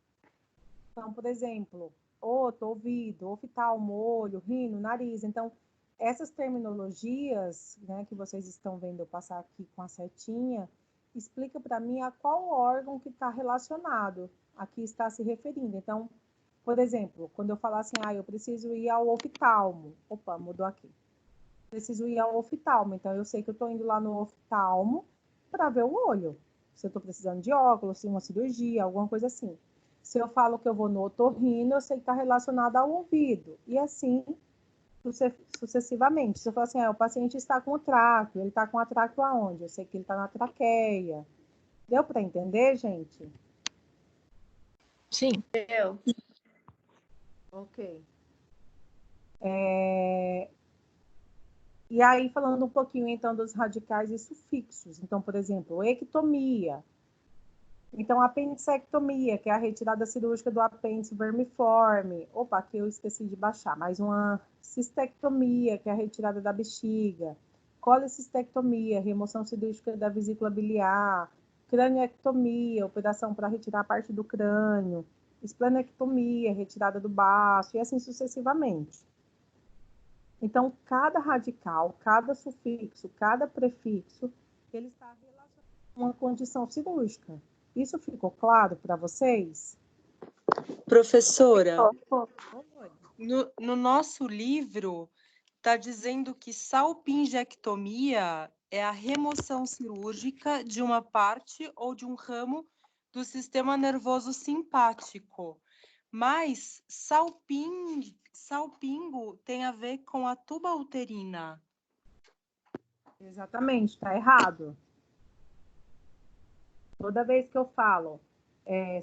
Então, por exemplo, oto, ouvido, oftalmo, olho, rino, nariz. Então, essas terminologias, né, que vocês estão vendo eu passar aqui com a setinha, explica para mim a qual órgão que está relacionado, a que está se referindo. Então, por exemplo, quando eu falar assim, eu preciso ir ao oftalmo. Opa, mudou aqui. Preciso ir ao oftalmo. Então, eu sei que eu estou indo lá no oftalmo para ver o olho. Se eu estou precisando de óculos, se uma cirurgia, alguma coisa assim. Se eu falo que eu vou no otorrino, eu sei que está relacionado ao ouvido. E assim, sucessivamente. Se eu falar assim, o paciente está com o tráqueo, ele está com a tráqueo aonde? Eu sei que ele está na traqueia. Deu para entender, gente? sim. Eu. Ok. E aí, falando um pouquinho, então, dos radicais e sufixos. Então, por exemplo, ectomia. Então, apendicectomia, que é a retirada cirúrgica do apêndice vermiforme. Opa, aqui eu esqueci de baixar. Mais uma cistectomia, que é a retirada da bexiga. Colecistectomia, remoção cirúrgica da vesícula biliar. Craniectomia, operação para retirar a parte do crânio. Esplenectomia, retirada do baço, e assim sucessivamente. Então, cada radical, cada sufixo, cada prefixo, ele está relacionado com uma condição cirúrgica. Isso ficou claro para vocês? Professora, Oi. no nosso livro está dizendo que salpingectomia é a remoção cirúrgica de uma parte ou de um ramo do sistema nervoso simpático. Mas salpingo tem a ver com a tuba uterina. Exatamente, está errado. Toda vez que eu falo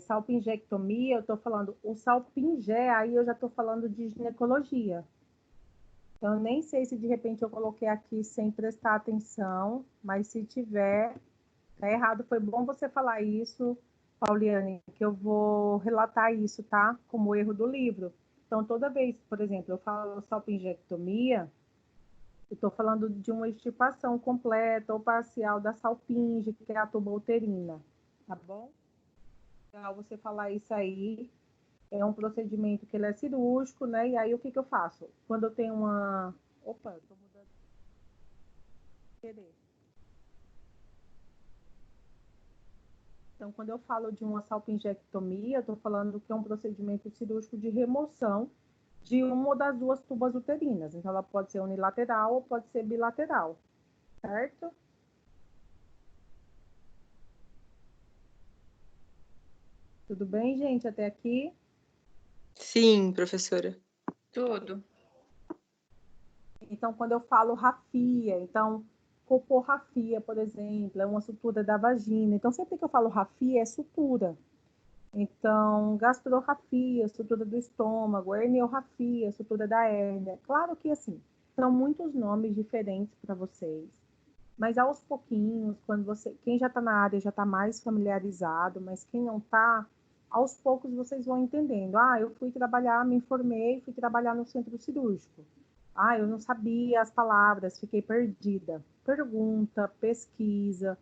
salpingectomia, eu estou falando o salpingé, aí eu já estou falando de ginecologia. Então, eu nem sei se de repente eu coloquei aqui sem prestar atenção, mas se tiver, tá errado. Foi bom você falar isso, Pauliane, que eu vou relatar isso, tá? Como erro do livro. Então, toda vez, por exemplo, eu falo salpingectomia, eu estou falando de uma extirpação completa ou parcial da salpinge, que é a tuba uterina, tá bom? Então, você falar isso aí, é um procedimento que ele é cirúrgico, né? E aí, o que eu faço? Quando eu tenho uma... Opa, eu tô mudando. Então, quando eu falo de uma salpingectomia, eu estou falando que é um procedimento cirúrgico de remoção de uma das duas tubas uterinas. Então, ela pode ser unilateral ou pode ser bilateral, certo? Tudo bem, gente? Até aqui? Sim, professora. Tudo. Então, quando eu falo rafia, então, coporrafia, por exemplo, é uma sutura da vagina. Então, sempre que eu falo rafia, é sutura. Então, gastrorrafia, sutura do estômago, herniorrafia, sutura da hérnia. Claro que, assim, são muitos nomes diferentes para vocês. Mas, aos pouquinhos, quem já está na área já está mais familiarizado, mas quem não está, aos poucos vocês vão entendendo. Ah, eu fui trabalhar, me informei, fui trabalhar no centro cirúrgico. Ah, eu não sabia as palavras, fiquei perdida. Pergunta, pesquisa,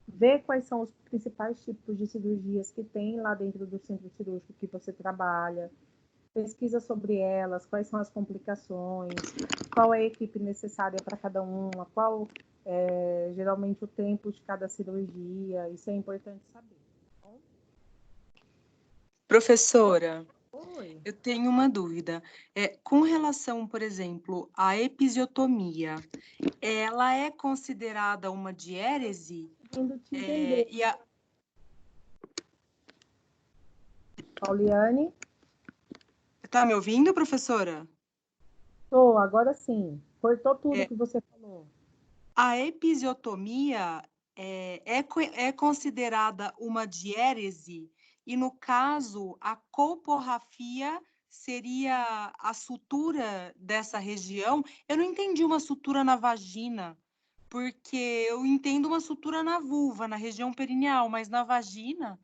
vê quais são os principais tipos de cirurgias que tem lá dentro do centro cirúrgico que você trabalha. Pesquisa sobre elas, quais são as complicações, qual é a equipe necessária para cada uma, qual geralmente o tempo de cada cirurgia, isso é importante saber. Professora, Oi. eu tenho uma dúvida. Com relação, por exemplo, à episiotomia, ela é considerada uma diérese? Conseguindo te entender. Pauliane? Tá me ouvindo, professora? Tô, agora sim. Cortou tudo que você falou. A episiotomia é considerada uma diérese e, no caso, a colporrafia seria a sutura dessa região. Eu não entendi uma sutura na vagina, porque eu entendo uma sutura na vulva, na região perineal, mas na vagina...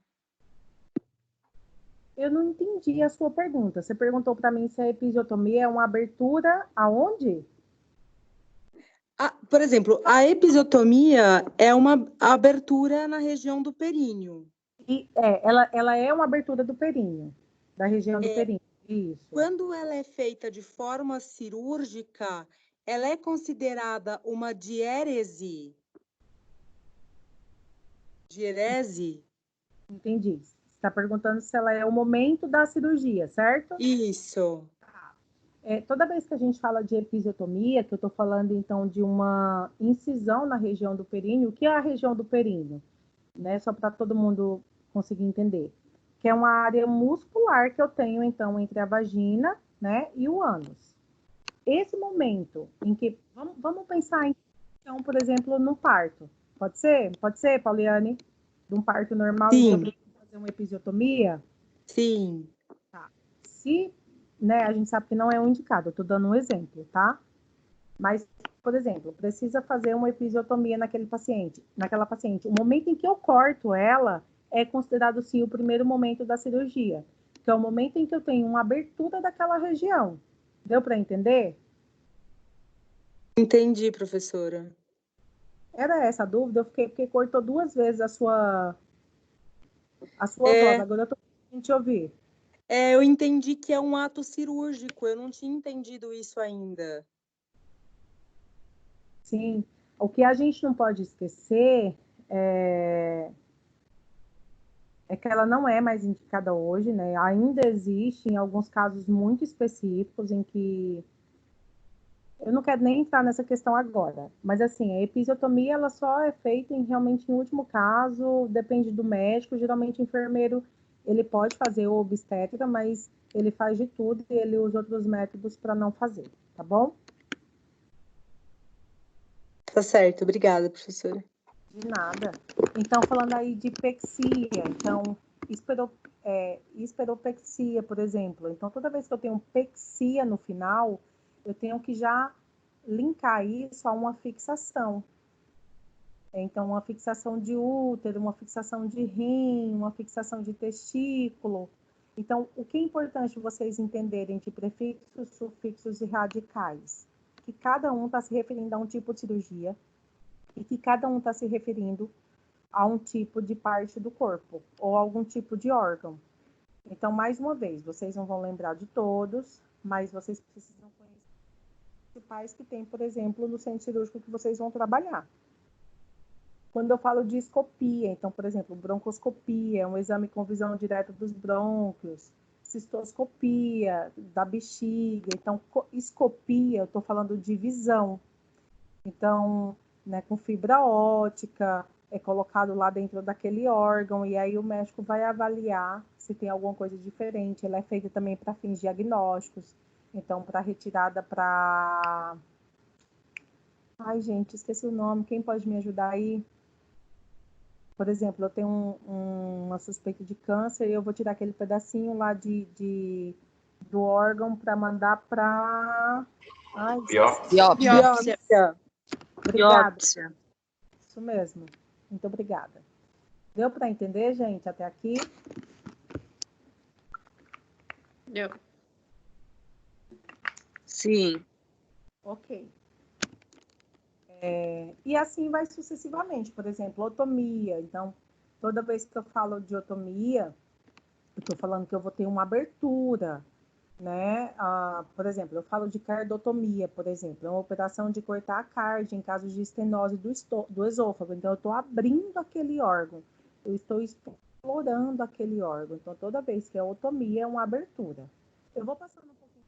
Eu não entendi a sua pergunta. Você perguntou para mim se a episiotomia é uma abertura aonde? Por exemplo, a episiotomia é uma abertura na região do períneo. Ela é uma abertura do períneo, da região do períneo. Isso. Quando ela é feita de forma cirúrgica, ela é considerada uma diérese? Diérese? Entendi. Você está perguntando se ela é o momento da cirurgia, certo? Isso. Toda vez que a gente fala de episiotomia, que eu estou falando então de uma incisão na região do períneo, o que é a região do períneo? Né? Só para todo mundo conseguir entender. Que é uma área muscular que eu tenho então entre a vagina, né, e o ânus. Esse momento em que vamos pensar então, por exemplo, no parto. Pode ser? Pode ser, Pauliane? De um parto normal Sim. em que eu preciso fazer uma episiotomia? Sim. Tá. Se, né, a gente sabe que não é um indicado, eu tô dando um exemplo, tá? Mas, por exemplo, precisa fazer uma episiotomia naquela paciente. O momento em que eu corto ela é considerado, sim, o primeiro momento da cirurgia, que é o momento em que eu tenho uma abertura daquela região. Deu para entender? Entendi, professora. Era essa a dúvida? Eu fiquei, porque cortou 2 vezes a sua voz. Agora eu tô conseguindo te ouvir. Eu entendi que é um ato cirúrgico. Eu não tinha entendido isso ainda. Sim. O que a gente não pode esquecer é que ela não é mais indicada hoje, né? Ainda existe em alguns casos muito específicos em que eu não quero nem entrar nessa questão agora, mas assim, a episiotomia ela só é feita realmente em último caso, depende do médico, geralmente o enfermeiro ele pode fazer o obstétrica, mas ele faz de tudo e ele usa outros métodos para não fazer, tá bom? Tá certo, obrigada, professora. De nada. Então, falando aí de pexia, então, esperopexia, por exemplo. Então, toda vez que eu tenho pexia no final, eu tenho que já linkar isso a uma fixação. Então, uma fixação de útero, uma fixação de rim, uma fixação de testículo. Então, o que é importante vocês entenderem de prefixos, sufixos e radicais? Que cada um está se referindo a um tipo de cirurgia, e que cada um está se referindo a um tipo de parte do corpo ou algum tipo de órgão. Então, mais uma vez, vocês não vão lembrar de todos, mas vocês precisam conhecer os principais que tem, por exemplo, no centro cirúrgico que vocês vão trabalhar. Quando eu falo de escopia, então, por exemplo, broncoscopia, um exame com visão direta dos brônquios, cistoscopia da bexiga, então, escopia, eu estou falando de visão. Então, né, com fibra ótica, é colocado lá dentro daquele órgão, e aí o médico vai avaliar se tem alguma coisa diferente. Ela é feita também para fins diagnósticos, então, para retirada para... Ai, gente, esqueci o nome, quem pode me ajudar aí? Por exemplo, eu tenho uma suspeita de câncer e eu vou tirar aquele pedacinho lá do órgão para mandar para... Biópsia. Obrigada. Isso mesmo. Muito obrigada. Deu para entender, gente, até aqui? Deu. Sim. Ok. E assim vai sucessivamente. Por exemplo, otomia. Então, toda vez que eu falo de otomia, eu estou falando que eu vou ter uma abertura, né? Por exemplo, eu falo de cardotomia, por exemplo, é uma operação de cortar a carne em caso de estenose do esôfago. Então, eu estou abrindo aquele órgão, eu estou explorando aquele órgão. Então, toda vez que é otomia, é uma abertura. Eu vou passando um pouquinho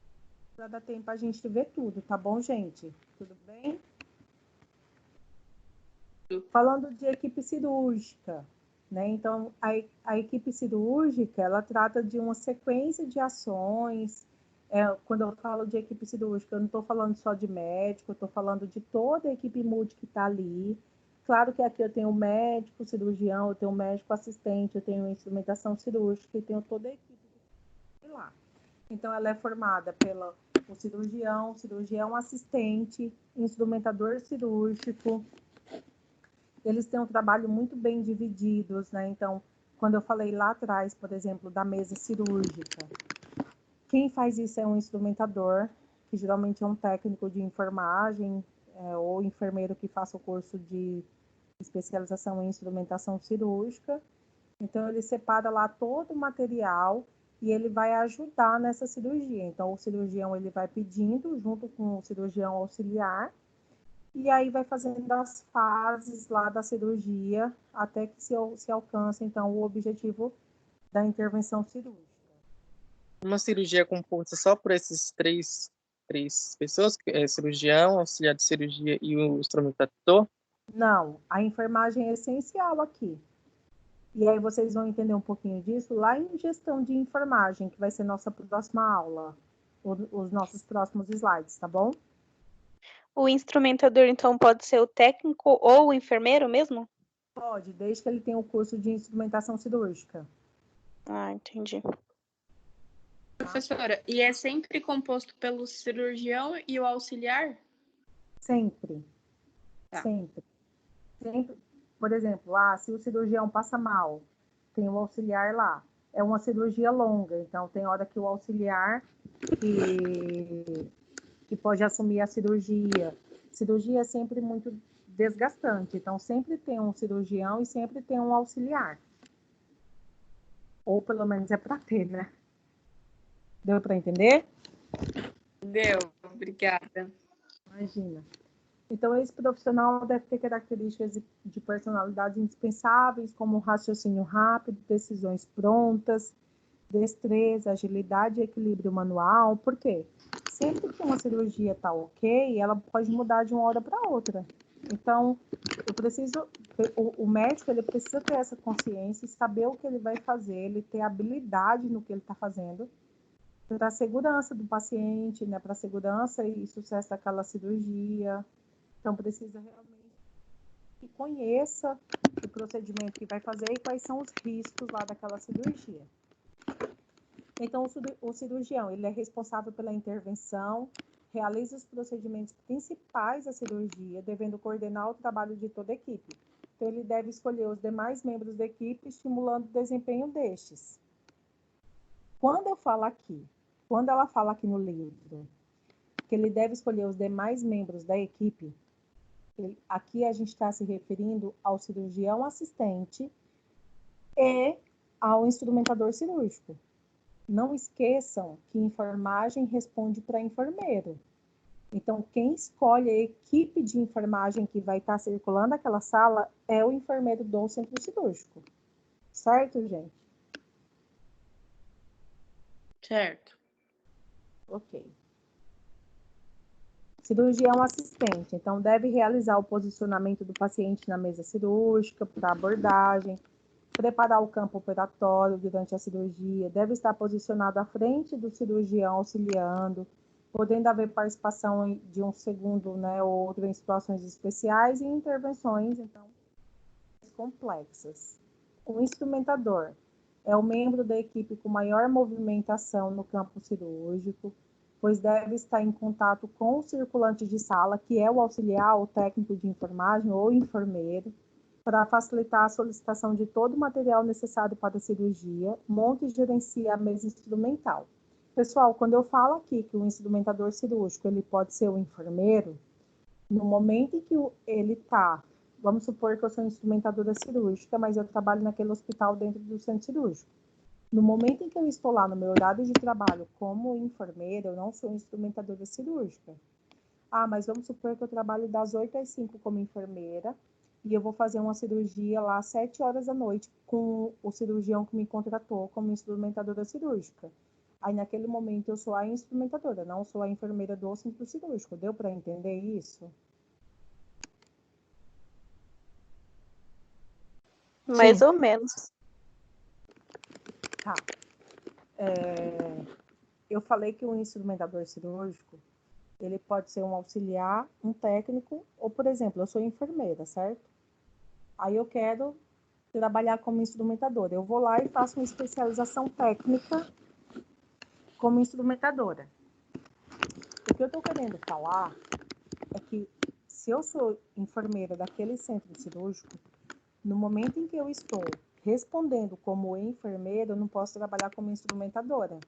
para dar tempo a gente ver tudo, tá bom, gente? Tudo bem? Falando de equipe cirúrgica, né? Então, a equipe cirúrgica, ela trata de uma sequência de ações. Quando eu falo de equipe cirúrgica, eu não estou falando só de médico, eu estou falando de toda a equipe multi que está ali. Claro que aqui eu tenho médico, cirurgião, eu tenho médico assistente, eu tenho instrumentação cirúrgica e tenho toda a equipe que está lá. Então, ela é formada pelo cirurgião assistente, instrumentador cirúrgico. Eles têm um trabalho muito bem divididos, né? Então, quando eu falei lá atrás, por exemplo, da mesa cirúrgica, quem faz isso é um instrumentador, que geralmente é um técnico de enfermagem, ou enfermeiro que faça o curso de especialização em instrumentação cirúrgica. Então, ele separa lá todo o material e ele vai ajudar nessa cirurgia. Então, o cirurgião ele vai pedindo, junto com o cirurgião auxiliar, e aí vai fazendo as fases lá da cirurgia até que se alcance, então, o objetivo da intervenção cirúrgica. Uma cirurgia composta só por esses três pessoas, cirurgião, auxiliar de cirurgia e o instrumentador? Não, a enfermagem é essencial aqui. E aí vocês vão entender um pouquinho disso lá em gestão de enfermagem, que vai ser nossa próxima aula, os nossos próximos slides, tá bom? O instrumentador, então, pode ser o técnico ou o enfermeiro mesmo? Pode, desde que ele tenha o curso de instrumentação cirúrgica. Ah, entendi. Professora, e é sempre composto pelo cirurgião e o auxiliar? Sempre. Tá. Sempre. Por exemplo, se o cirurgião passa mal, tem o auxiliar lá. É uma cirurgia longa, então tem hora que o auxiliar que pode assumir a cirurgia. Cirurgia é sempre muito desgastante, então sempre tem um cirurgião e sempre tem um auxiliar. Ou pelo menos é para ter, né? Deu para entender? Deu, obrigada. Imagina. Então, esse profissional deve ter características de personalidade indispensáveis, como raciocínio rápido, decisões prontas, destreza, agilidade e equilíbrio manual. Por quê? Sempre que uma cirurgia está ok, ela pode mudar de uma hora para outra. Então, o médico ele precisa ter essa consciência e saber o que ele vai fazer, ele ter habilidade no que ele está fazendo, para a segurança do paciente, né, para a segurança e sucesso daquela cirurgia. Então, precisa realmente que conheça o procedimento que vai fazer e quais são os riscos lá daquela cirurgia. Então, o cirurgião, ele é responsável pela intervenção, realiza os procedimentos principais da cirurgia, devendo coordenar o trabalho de toda a equipe. Então, ele deve escolher os demais membros da equipe, estimulando o desempenho destes. Quando ela fala aqui no livro, que ele deve escolher os demais membros da equipe, aqui a gente está se referindo ao cirurgião assistente e ao instrumentador cirúrgico. Não esqueçam que enfermagem responde para enfermeiro. Então, quem escolhe a equipe de enfermagem que vai estar circulando aquela sala é o enfermeiro do centro cirúrgico. Certo, gente? Certo. Ok. Cirurgião assistente, então deve realizar o posicionamento do paciente na mesa cirúrgica para abordagem, preparar o campo operatório durante a cirurgia, deve estar posicionado à frente do cirurgião auxiliando, podendo haver participação de um segundo, né, ou outro em situações especiais e intervenções, então, complexas. O instrumentador é o membro da equipe com maior movimentação no campo cirúrgico, pois deve estar em contato com o circulante de sala, que é o auxiliar, o técnico de enfermagem ou enfermeiro. para facilitar a solicitação de todo o material necessário para a cirurgia, monta e gerencia a mesa instrumental. Pessoal, quando eu falo aqui que o instrumentador cirúrgico ele pode ser o enfermeiro, no momento em que ele está, vamos supor que eu sou instrumentadora cirúrgica, mas eu trabalho naquele hospital dentro do centro cirúrgico. No momento em que eu estou lá no meu horário de trabalho como enfermeira, eu não sou instrumentadora cirúrgica. Ah, mas vamos supor que eu trabalho das 8 às 5 como enfermeira e eu vou fazer uma cirurgia lá às 7 horas da noite com o cirurgião que me contratou como instrumentadora cirúrgica. Aí, naquele momento, eu sou a instrumentadora, não sou a enfermeira do centro cirúrgico. Deu para entender isso? Mais ou menos. Tá. Eu falei que o instrumentador cirúrgico, ele pode ser um auxiliar, um técnico, ou, por exemplo, eu sou enfermeira, certo? Aí eu quero trabalhar como instrumentadora. Eu vou lá e faço uma especialização técnica como instrumentadora. O que eu estou querendo falar é que se eu sou enfermeira daquele centro cirúrgico, no momento em que eu estou respondendo como enfermeira, eu não posso trabalhar como instrumentadora.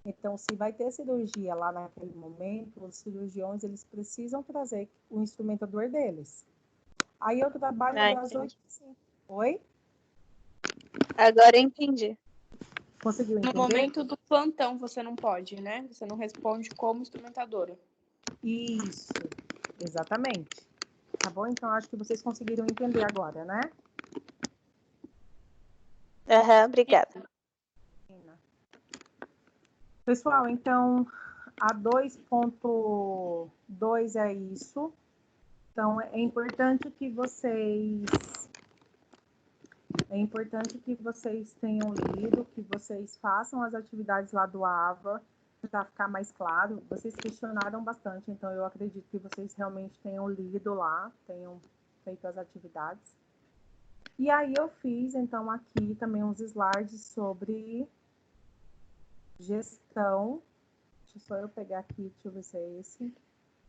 Então, se vai ter cirurgia lá naquele momento, os cirurgiões, eles precisam trazer o instrumentador deles. Aí eu trabalho das 8 às 5. Oi? Agora eu entendi. Conseguiu entender? No momento do plantão você não pode, né? Você não responde como instrumentadora. Isso, exatamente. Tá bom? Então, acho que vocês conseguiram entender agora, né? Aham, obrigada. Pessoal, então, a 2.2 é isso. Então, é importante que vocês tenham lido, que vocês façam as atividades lá do AVA, para ficar mais claro. Vocês questionaram bastante, então eu acredito que vocês realmente tenham lido lá, tenham feito as atividades. E aí eu fiz, então, aqui também uns slides sobre gestão. Deixa só eu pegar aqui, deixa eu ver se é esse.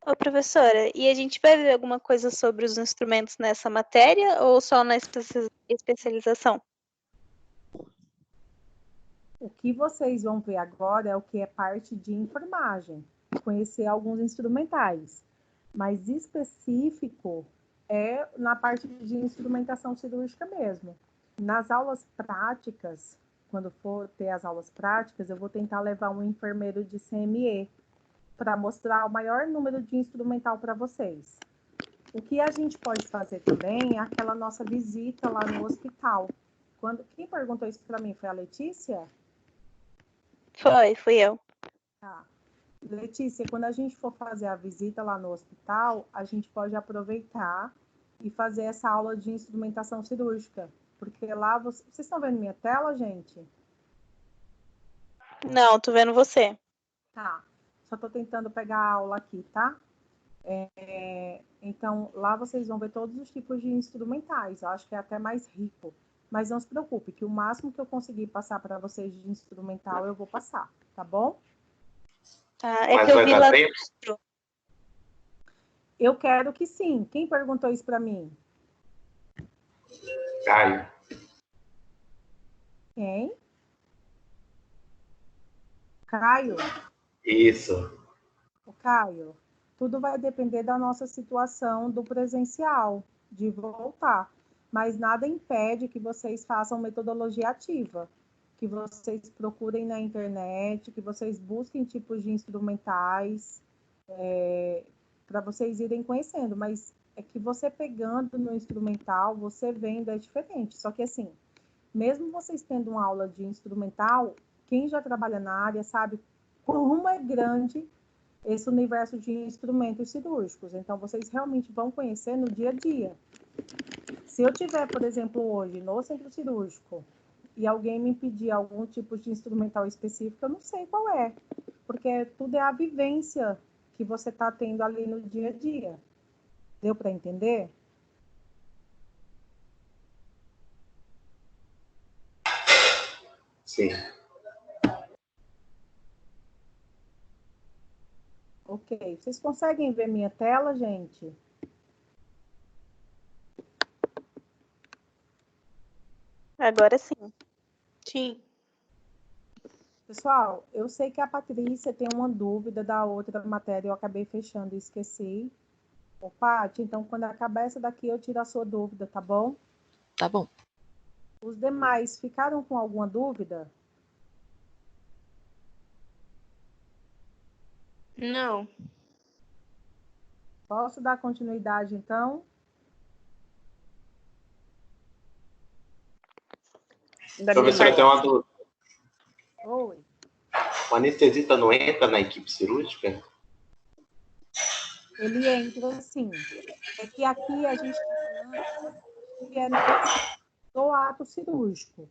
Ô, professora, e a gente vai ver alguma coisa sobre os instrumentos nessa matéria ou só na especialização? O que vocês vão ver agora é o que é parte de enfermagem, conhecer alguns instrumentais, mas específico é na parte de instrumentação cirúrgica mesmo. Nas aulas práticas, quando for ter as aulas práticas, eu vou tentar levar um enfermeiro de CME para mostrar o maior número de instrumental para vocês. O que a gente pode fazer também é aquela nossa visita lá no hospital. Quem perguntou isso para mim foi a Letícia? Fui eu. Tá. Letícia, quando a gente for fazer a visita lá no hospital, a gente pode aproveitar e fazer essa aula de instrumentação cirúrgica. Porque lá, vocês estão vendo minha tela, gente? Não, tô vendo você. Tá. Só tô tentando pegar a aula aqui, tá? Então, lá vocês vão ver todos os tipos de instrumentais. Eu acho que é até mais rico. Mas não se preocupe, que o máximo que eu conseguir passar para vocês de instrumental, eu vou passar, tá bom? Tá, é que eu vi lá dentro. Eu quero que sim. Quem perguntou isso para mim? Caio. Quem? Caio? Isso. O Caio, tudo vai depender da nossa situação do presencial, de voltar. Mas nada impede que vocês façam metodologia ativa, que vocês procurem na internet, que vocês busquem tipos de instrumentais, para vocês irem conhecendo. Mas é que você pegando no instrumental, você vendo é diferente. Só que assim, mesmo vocês tendo uma aula de instrumental, quem já trabalha na área sabe como é grande esse universo de instrumentos cirúrgicos. Então, vocês realmente vão conhecer no dia a dia. Se eu tiver, por exemplo, hoje no centro cirúrgico e alguém me pedir algum tipo de instrumental específico, eu não sei qual é, porque tudo é a vivência que você está tendo ali no dia a dia. Deu para entender? Sim. Ok. Vocês conseguem ver minha tela, gente? Agora sim. Sim. Pessoal, eu sei que a Patrícia tem uma dúvida da outra matéria, eu acabei fechando e esqueci. Ô, Paty, então quando acabar essa daqui eu tiro a sua dúvida, tá bom? Tá bom. Os demais ficaram com alguma dúvida? Não. Posso dar continuidade, então? Da minha Professora, tem parte. uma dúvida. Oi. O anestesista não entra na equipe cirúrgica? Ele entra sim. É que aqui a gente está falando que é do ato cirúrgico,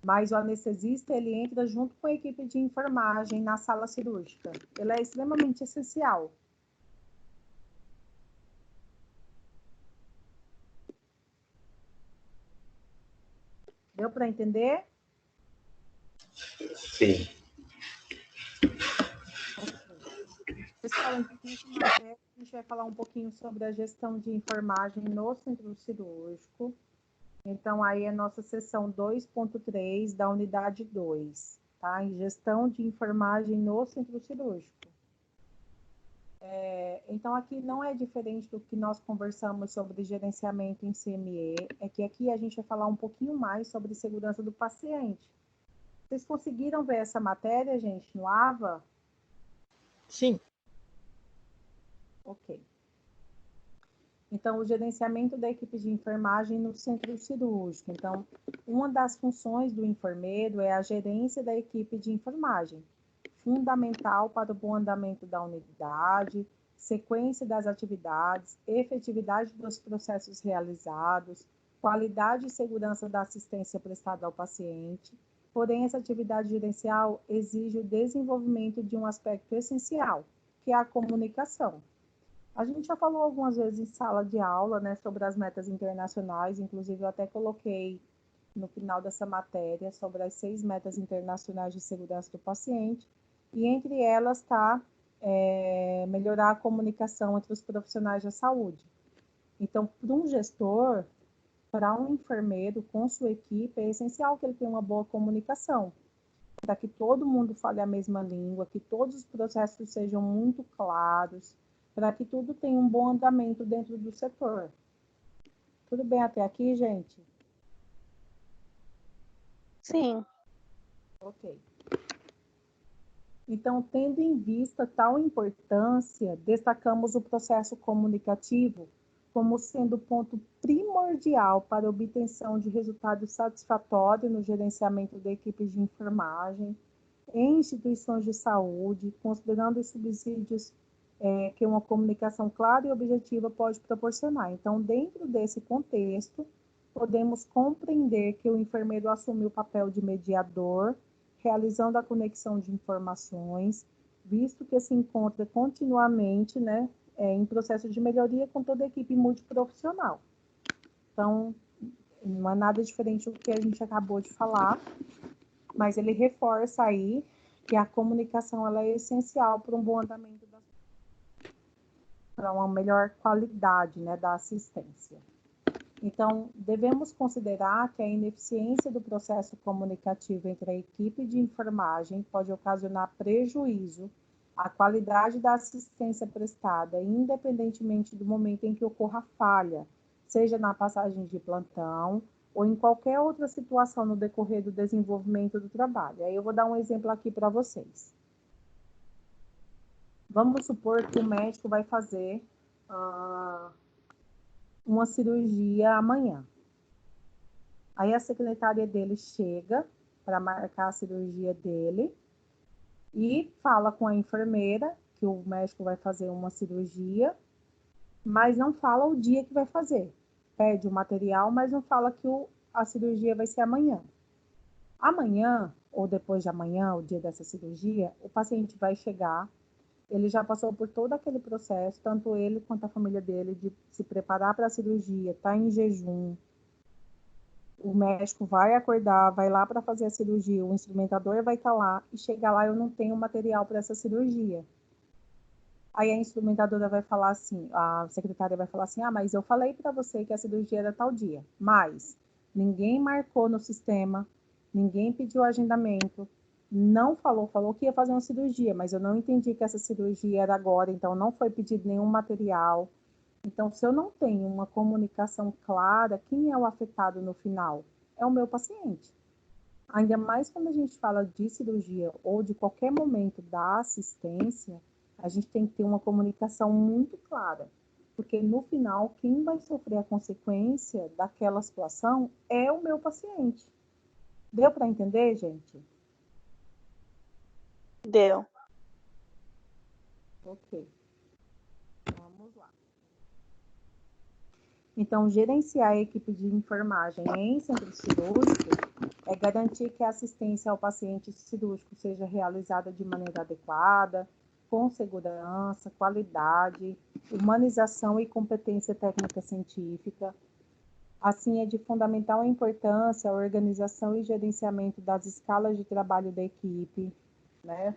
mas o anestesista ele entra junto com a equipe de enfermagem na sala cirúrgica. Ele é extremamente essencial. Deu para entender? Sim. Pessoal, então, nessa matéria, a gente vai falar um pouquinho sobre a gestão de enfermagem no centro cirúrgico. Então, aí é a nossa seção 2.3 da unidade 2, tá? Em gestão de enfermagem no centro cirúrgico. Então, aqui não é diferente do que nós conversamos sobre gerenciamento em CME, é que aqui a gente vai falar um pouquinho mais sobre segurança do paciente. Vocês conseguiram ver essa matéria, gente, no AVA? Sim. Ok. Então, o gerenciamento da equipe de enfermagem no centro cirúrgico. Então, uma das funções do enfermeiro é a gerência da equipe de enfermagem, fundamental para o bom andamento da unidade, sequência das atividades, efetividade dos processos realizados, qualidade e segurança da assistência prestada ao paciente. Porém, essa atividade gerencial exige o desenvolvimento de um aspecto essencial, que é a comunicação. A gente já falou algumas vezes em sala de aula, né, sobre as metas internacionais, inclusive eu até coloquei no final dessa matéria sobre as 6 metas internacionais de segurança do paciente, e entre elas está melhorar a comunicação entre os profissionais da saúde. Então, para um gestor, para um enfermeiro com sua equipe, é essencial que ele tenha uma boa comunicação, para que todo mundo fale a mesma língua, que todos os processos sejam muito claros, para que tudo tenha um bom andamento dentro do setor. Tudo bem até aqui, gente? Sim. Ok. Então, tendo em vista tal importância, destacamos o processo comunicativo como sendo ponto primordial para a obtenção de resultados satisfatórios no gerenciamento da equipe de enfermagem em instituições de saúde, considerando os subsídios que uma comunicação clara e objetiva pode proporcionar. Então, dentro desse contexto, podemos compreender que o enfermeiro assume o papel de mediador, realizando a conexão de informações, visto que se encontra continuamente, né, em processo de melhoria com toda a equipe multiprofissional. Então, não é nada diferente do que a gente acabou de falar, mas ele reforça aí que a comunicação ela é essencial para um bom andamento para uma melhor qualidade, né, da assistência. Então, devemos considerar que a ineficiência do processo comunicativo entre a equipe de enfermagem pode ocasionar prejuízo à qualidade da assistência prestada, independentemente do momento em que ocorra a falha, seja na passagem de plantão ou em qualquer outra situação no decorrer do desenvolvimento do trabalho. Aí eu vou dar um exemplo aqui para vocês. Vamos supor que o médico vai fazer uma cirurgia amanhã. Aí a secretária dele chega para marcar a cirurgia dele e fala com a enfermeira que o médico vai fazer uma cirurgia, mas não fala o dia que vai fazer. Pede o material, mas não fala que a cirurgia vai ser amanhã. Amanhã, ou depois de amanhã, o dia dessa cirurgia, o paciente vai chegar, ele já passou por todo aquele processo, tanto ele quanto a família dele, de se preparar para a cirurgia, tá em jejum. O médico vai acordar, vai lá para fazer a cirurgia, o instrumentador vai estar lá, e chega lá, eu não tenho material para essa cirurgia. Aí a instrumentadora vai falar assim, a secretária vai falar assim, mas eu falei para você que a cirurgia era tal dia, mas Ninguém marcou no sistema, ninguém pediu agendamento, não falou que ia fazer uma cirurgia, mas eu não entendi que essa cirurgia era agora, então não foi pedido nenhum material. Então, se eu não tenho uma comunicação clara, quem é o afetado no final? É o meu paciente. Ainda mais quando a gente fala de cirurgia ou de qualquer momento da assistência, a gente tem que ter uma comunicação muito clara. Porque no final, quem vai sofrer a consequência daquela situação é o meu paciente. Deu para entender, gente? Deu. Ok. Vamos lá. Então, gerenciar a equipe de enfermagem em centro cirúrgico é garantir que a assistência ao paciente cirúrgico seja realizada de maneira adequada, com segurança, qualidade, humanização e competência técnica científica. Assim, é de fundamental importância a organização e gerenciamento das escalas de trabalho da equipe, né?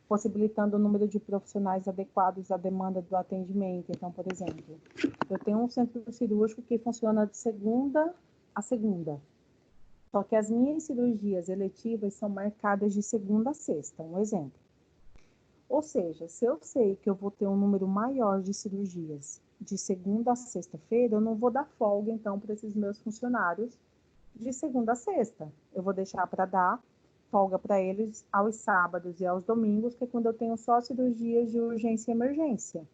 Possibilitando o número de profissionais adequados à demanda do atendimento. Então, por exemplo, eu tenho um centro cirúrgico que funciona de segunda a segunda. Só que as minhas cirurgias eletivas são marcadas de segunda a sexta, um exemplo. Ou seja, se eu sei que eu vou ter um número maior de cirurgias de segunda a sexta-feira, eu não vou dar folga, então, para esses meus funcionários de segunda a sexta. Eu vou deixar para dar folga para eles aos sábados e aos domingos, que é quando eu tenho só cirurgias de urgência e emergência,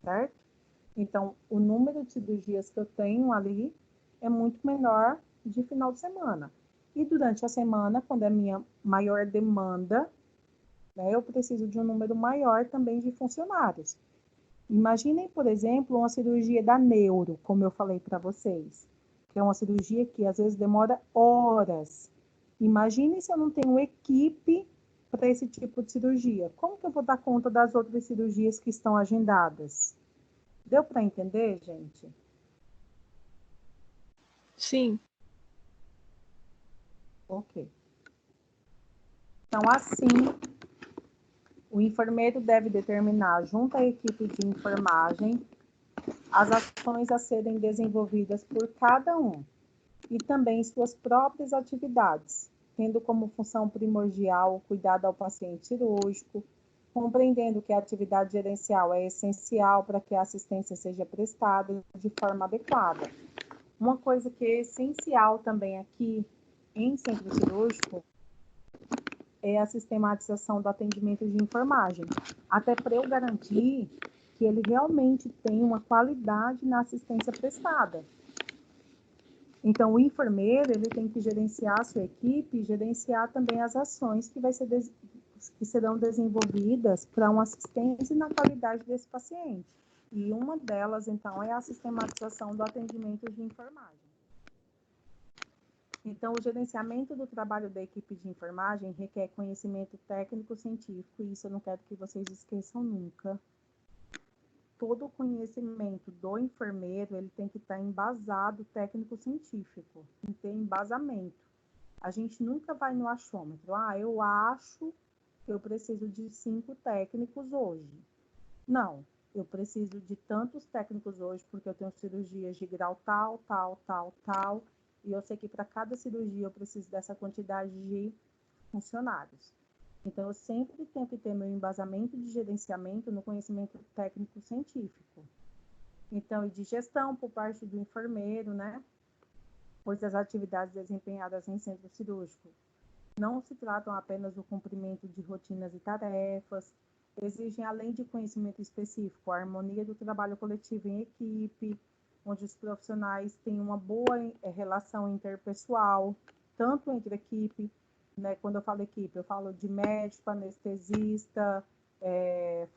certo? Então, o número de cirurgias que eu tenho ali é muito menor de final de semana. E durante a semana, quando é a minha maior demanda, né, eu preciso de um número maior também de funcionários. Imaginem, por exemplo, uma cirurgia da neuro, como eu falei para vocês, que é uma cirurgia que às vezes demora horas. Imaginem se eu não tenho equipe para esse tipo de cirurgia. Como que eu vou dar conta das outras cirurgias que estão agendadas? Deu para entender, gente? Sim. Ok. Então, assim, o enfermeiro deve determinar, junto à equipe de enfermagem, as ações a serem desenvolvidas por cada um e também suas próprias atividades, tendo como função primordial o cuidado ao paciente cirúrgico, compreendendo que a atividade gerencial é essencial para que a assistência seja prestada de forma adequada. Uma coisa que é essencial também aqui em centro cirúrgico é a sistematização do atendimento de enfermagem, até para eu garantir que ele realmente tem uma qualidade na assistência prestada. Então, o enfermeiro ele tem que gerenciar a sua equipe e gerenciar também as ações que serão desenvolvidas para uma assistência na qualidade desse paciente. E uma delas, então, é a sistematização do atendimento de enfermagem. Então, o gerenciamento do trabalho da equipe de enfermagem requer conhecimento técnico-científico, e isso eu não quero que vocês esqueçam nunca. Todo o conhecimento do enfermeiro, ele tem que estar embasado técnico-científico, tem que ter embasamento. A gente nunca vai no achômetro. Eu acho que eu preciso de 5 técnicos hoje. Não, eu preciso de tantos técnicos hoje, porque eu tenho cirurgias de grau tal, e eu sei que para cada cirurgia eu preciso dessa quantidade de funcionários. Então, eu sempre tenho que ter meu embasamento de gerenciamento no conhecimento técnico-científico. Então, e de gestão por parte do enfermeiro, né? Pois as atividades desempenhadas em centro cirúrgico não se tratam apenas do cumprimento de rotinas e tarefas, exigem, além de conhecimento específico, a harmonia do trabalho coletivo em equipe, onde os profissionais têm uma boa relação interpessoal, tanto entre equipe, né? Quando eu falo equipe, eu falo de médico, anestesista,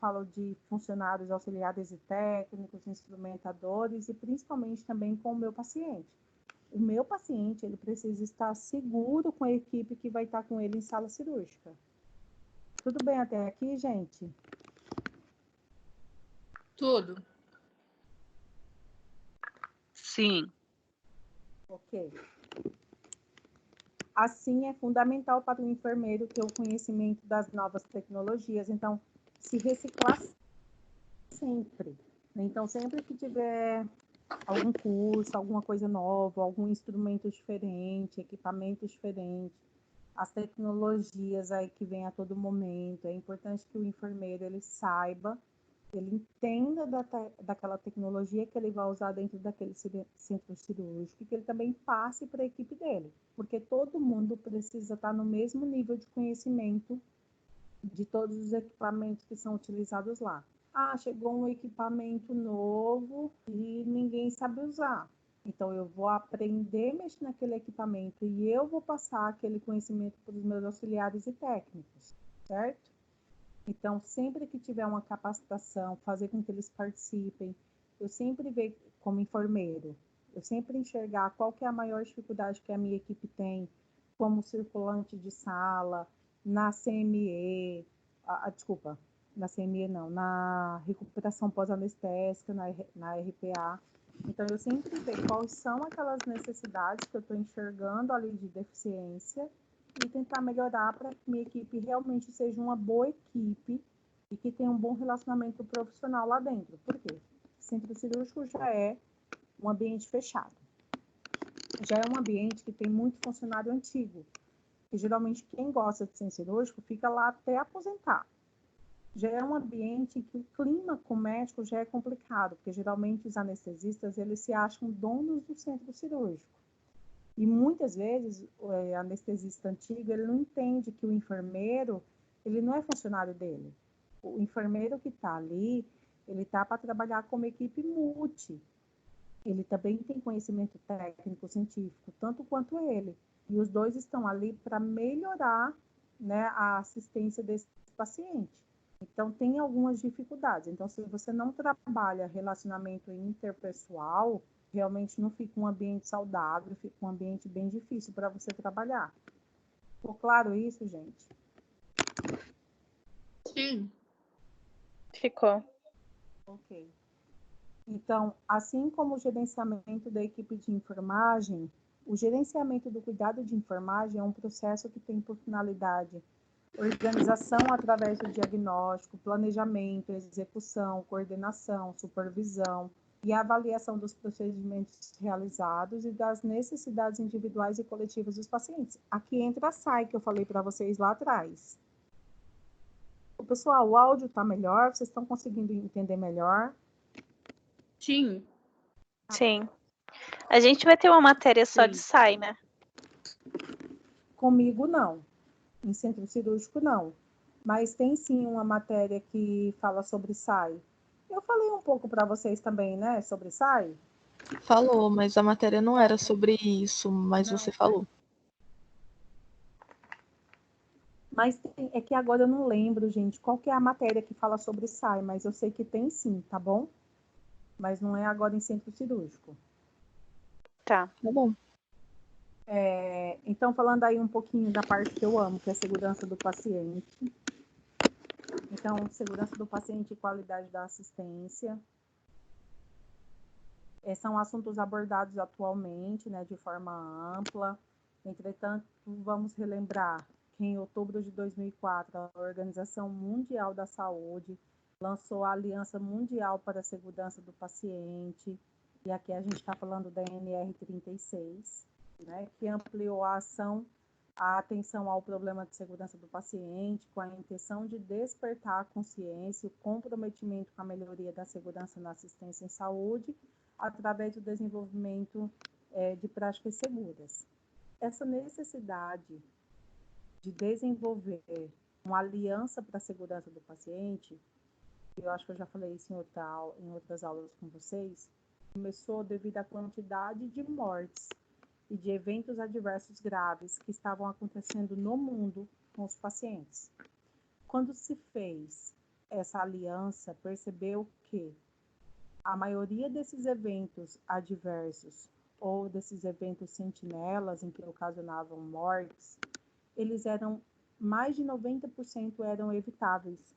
falo de funcionários auxiliares e técnicos, instrumentadores e principalmente também com o meu paciente. O meu paciente, ele precisa estar seguro com a equipe que vai estar com ele em sala cirúrgica. Tudo bem até aqui, gente? Tudo. Sim. Ok. Assim, é fundamental para o enfermeiro ter o conhecimento das novas tecnologias. Então, se reciclar sempre. Então, sempre que tiver algum curso, alguma coisa nova, algum instrumento diferente, equipamento diferente, as tecnologias aí que vem a todo momento. É importante que o enfermeiro ele saiba, ele entenda daquela tecnologia que ele vai usar dentro daquele centro cirúrgico, e que ele também passe para a equipe dele, porque todo mundo precisa estar no mesmo nível de conhecimento de todos os equipamentos que são utilizados lá. Ah, chegou um equipamento novo e ninguém sabe usar. Então, eu vou aprender a mexer naquele equipamento e eu vou passar aquele conhecimento para os meus auxiliares e técnicos, certo? Então, sempre que tiver uma capacitação, fazer com que eles participem, eu sempre ver como enfermeiro, eu sempre enxergar qual que é a maior dificuldade que a minha equipe tem, como circulante de sala, na CME, desculpa, na CME não, na recuperação pós-anestésica, na RPA. Então, eu sempre vejo quais são aquelas necessidades que eu estou enxergando ali de deficiência e tentar melhorar para que minha equipe realmente seja uma boa equipe e que tenha um bom relacionamento profissional lá dentro. Por quê? Centro cirúrgico já é um ambiente fechado. Já é um ambiente que tem muito funcionário antigo. E geralmente quem gosta de centro cirúrgico fica lá até aposentar. Já é um ambiente que o clima com o médico já é complicado, porque geralmente os anestesistas eles se acham donos do centro cirúrgico. E muitas vezes o anestesista antigo ele não entende que o enfermeiro ele não é funcionário dele. O enfermeiro que está ali, ele está para trabalhar como equipe multi. Ele também tem conhecimento técnico, científico, tanto quanto ele. E os dois estão ali para melhorar, né, a assistência desse paciente. Então, tem algumas dificuldades. Então, se você não trabalha relacionamento interpessoal, realmente não fica um ambiente saudável, fica um ambiente bem difícil para você trabalhar. Ficou claro isso, gente? Sim. Ficou. Ok. Então, assim como o gerenciamento da equipe de enfermagem, o gerenciamento do cuidado de enfermagem é um processo que tem por finalidade organização através do diagnóstico, planejamento, execução, coordenação, supervisão e avaliação dos procedimentos realizados e das necessidades individuais e coletivas dos pacientes. Aqui entra a SAI, que eu falei para vocês lá atrás. Pessoal, o áudio está melhor? Vocês estão conseguindo entender melhor? Sim. Sim. A gente vai ter uma matéria só Sim. de SAI, né? Comigo, não. Em centro cirúrgico, não. Mas tem sim uma matéria que fala sobre SAI. Eu falei um pouco para vocês também, né, sobre SAI? Falou, mas a matéria não era sobre isso, mas Não. você falou. Mas é que agora eu não lembro, gente, qual que é a matéria que fala sobre SAI, mas eu sei que tem sim, tá bom? Mas não é agora em centro cirúrgico. Tá. Tá bom. Então, falando aí um pouquinho da parte que eu amo, que é a segurança do paciente. Então, segurança do paciente e qualidade da assistência. São assuntos abordados atualmente, né, de forma ampla. Entretanto, vamos relembrar que em outubro de 2004, a Organização Mundial da Saúde lançou a Aliança Mundial para a Segurança do Paciente, e aqui a gente está falando da NR36, né, que ampliou a atenção ao problema de segurança do paciente, com a intenção de despertar a consciência e o comprometimento com a melhoria da segurança na assistência em saúde, através do desenvolvimento de práticas seguras. Essa necessidade de desenvolver uma aliança para a segurança do paciente, eu acho que eu já falei isso em outras aulas com vocês, começou devido à quantidade de mortes e de eventos adversos graves que estavam acontecendo no mundo com os pacientes. Quando se fez essa aliança, percebeu que a maioria desses eventos adversos ou desses eventos sentinelas, em que ocasionavam mortes, eles eram, mais de 90% eram evitáveis.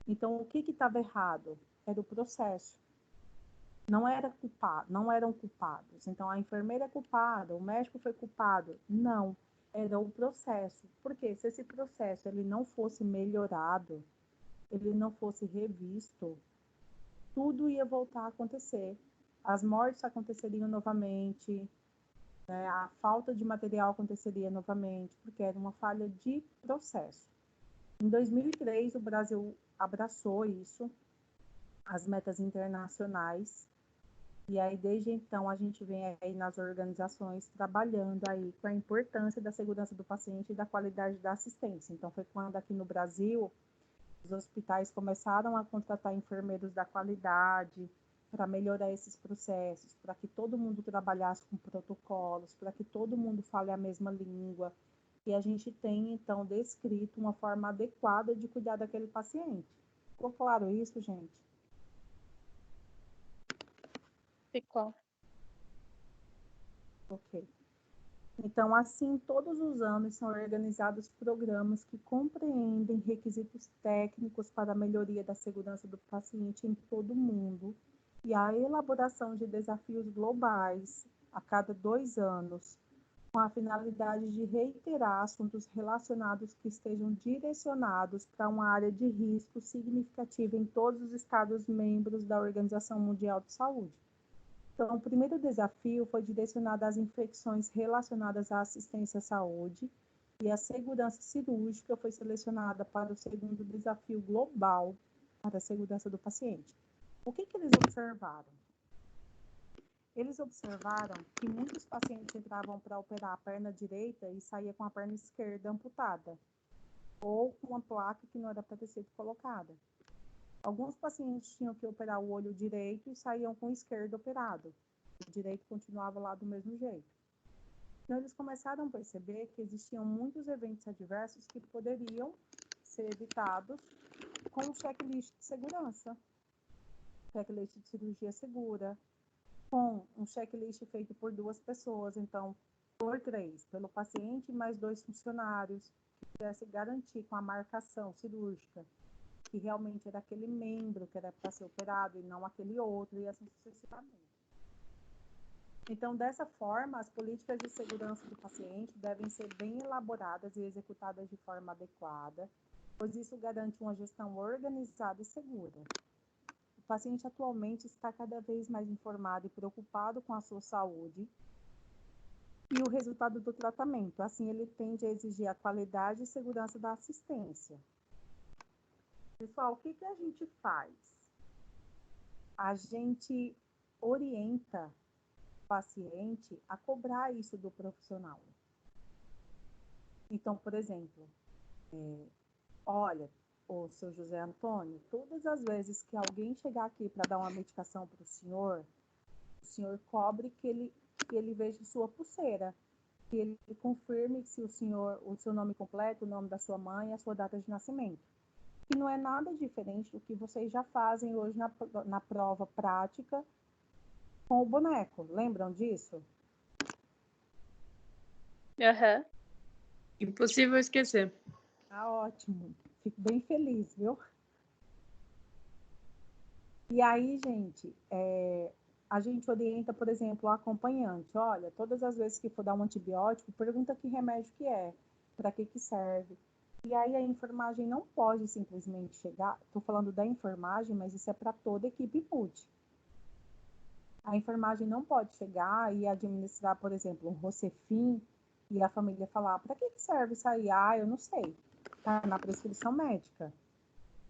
Então, o que estava errado? Era o processo. Não eram culpados. Então, a enfermeira é culpada, o médico foi culpado. Não, era o processo. Porque se esse processo ele não fosse melhorado, ele não fosse revisto, tudo ia voltar a acontecer as mortes aconteceriam novamente, né? A falta de material aconteceria novamente, porque era uma falha de processo. Em 2003, o Brasil abraçou isso, as metas internacionais, e aí desde então a gente vem aí nas organizações trabalhando aí com a importância da segurança do paciente e da qualidade da assistência. Então foi quando aqui no Brasil os hospitais começaram a contratar enfermeiros da qualidade para melhorar esses processos, para que todo mundo trabalhasse com protocolos, para que todo mundo fale a mesma língua, e a gente tem, então, descrito uma forma adequada de cuidar daquele paciente. Ficou claro isso, gente? Ficou. Ok. Então, assim, todos os anos são organizados programas que compreendem requisitos técnicos para a melhoria da segurança do paciente em todo o mundo e a elaboração de desafios globais a cada 2 anos, com a finalidade de reiterar assuntos relacionados que estejam direcionados para uma área de risco significativa em todos os Estados-membros da Organização Mundial de Saúde. Então, o primeiro desafio foi direcionado às infecções relacionadas à assistência à saúde, e a segurança cirúrgica foi selecionada para o segundo desafio global para a segurança do paciente. O que eles observaram? Eles observaram que muitos pacientes entravam para operar a perna direita e saíam com a perna esquerda amputada, ou com uma placa que não era para ter sido colocada. Alguns pacientes tinham que operar o olho direito e saíam com o esquerdo operado. O direito continuava lá do mesmo jeito. Então, eles começaram a perceber que existiam muitos eventos adversos que poderiam ser evitados com um checklist de segurança, checklist de cirurgia segura, com um checklist feito por 2 pessoas, então, por 3, pelo paciente mais 2 funcionários, que pudesse garantir com a marcação cirúrgica que realmente era aquele membro que era para ser operado e não aquele outro, e assim sucessivamente. Então, dessa forma, as políticas de segurança do paciente devem ser bem elaboradas e executadas de forma adequada, pois isso garante uma gestão organizada e segura. O paciente atualmente está cada vez mais informado e preocupado com a sua saúde e o resultado do tratamento. Assim, ele tende a exigir a qualidade e segurança da assistência. Pessoal, o que a gente faz? A gente orienta o paciente a cobrar isso do profissional. Então, por exemplo, olha, o seu José Antônio, todas as vezes que alguém chegar aqui para dar uma medicação para o senhor cobre que ele veja sua pulseira, que ele confirme se o seu nome completo, o nome da sua mãe e a sua data de nascimento. Que não é nada diferente do que vocês já fazem hoje na prova prática com o boneco. Lembram disso? Aham. Impossível esquecer. Ah, ótimo. Fico bem feliz, viu? E aí, gente, a gente orienta, por exemplo, o acompanhante. Olha, todas as vezes que for dar um antibiótico, pergunta que remédio que é, para que serve. E aí a enfermagem não pode simplesmente chegar, estou falando da enfermagem, mas isso é para toda a equipe multi. A enfermagem não pode chegar e administrar, por exemplo, um Rocefin e a família falar, para que serve isso aí? Ah, eu não sei, está na prescrição médica.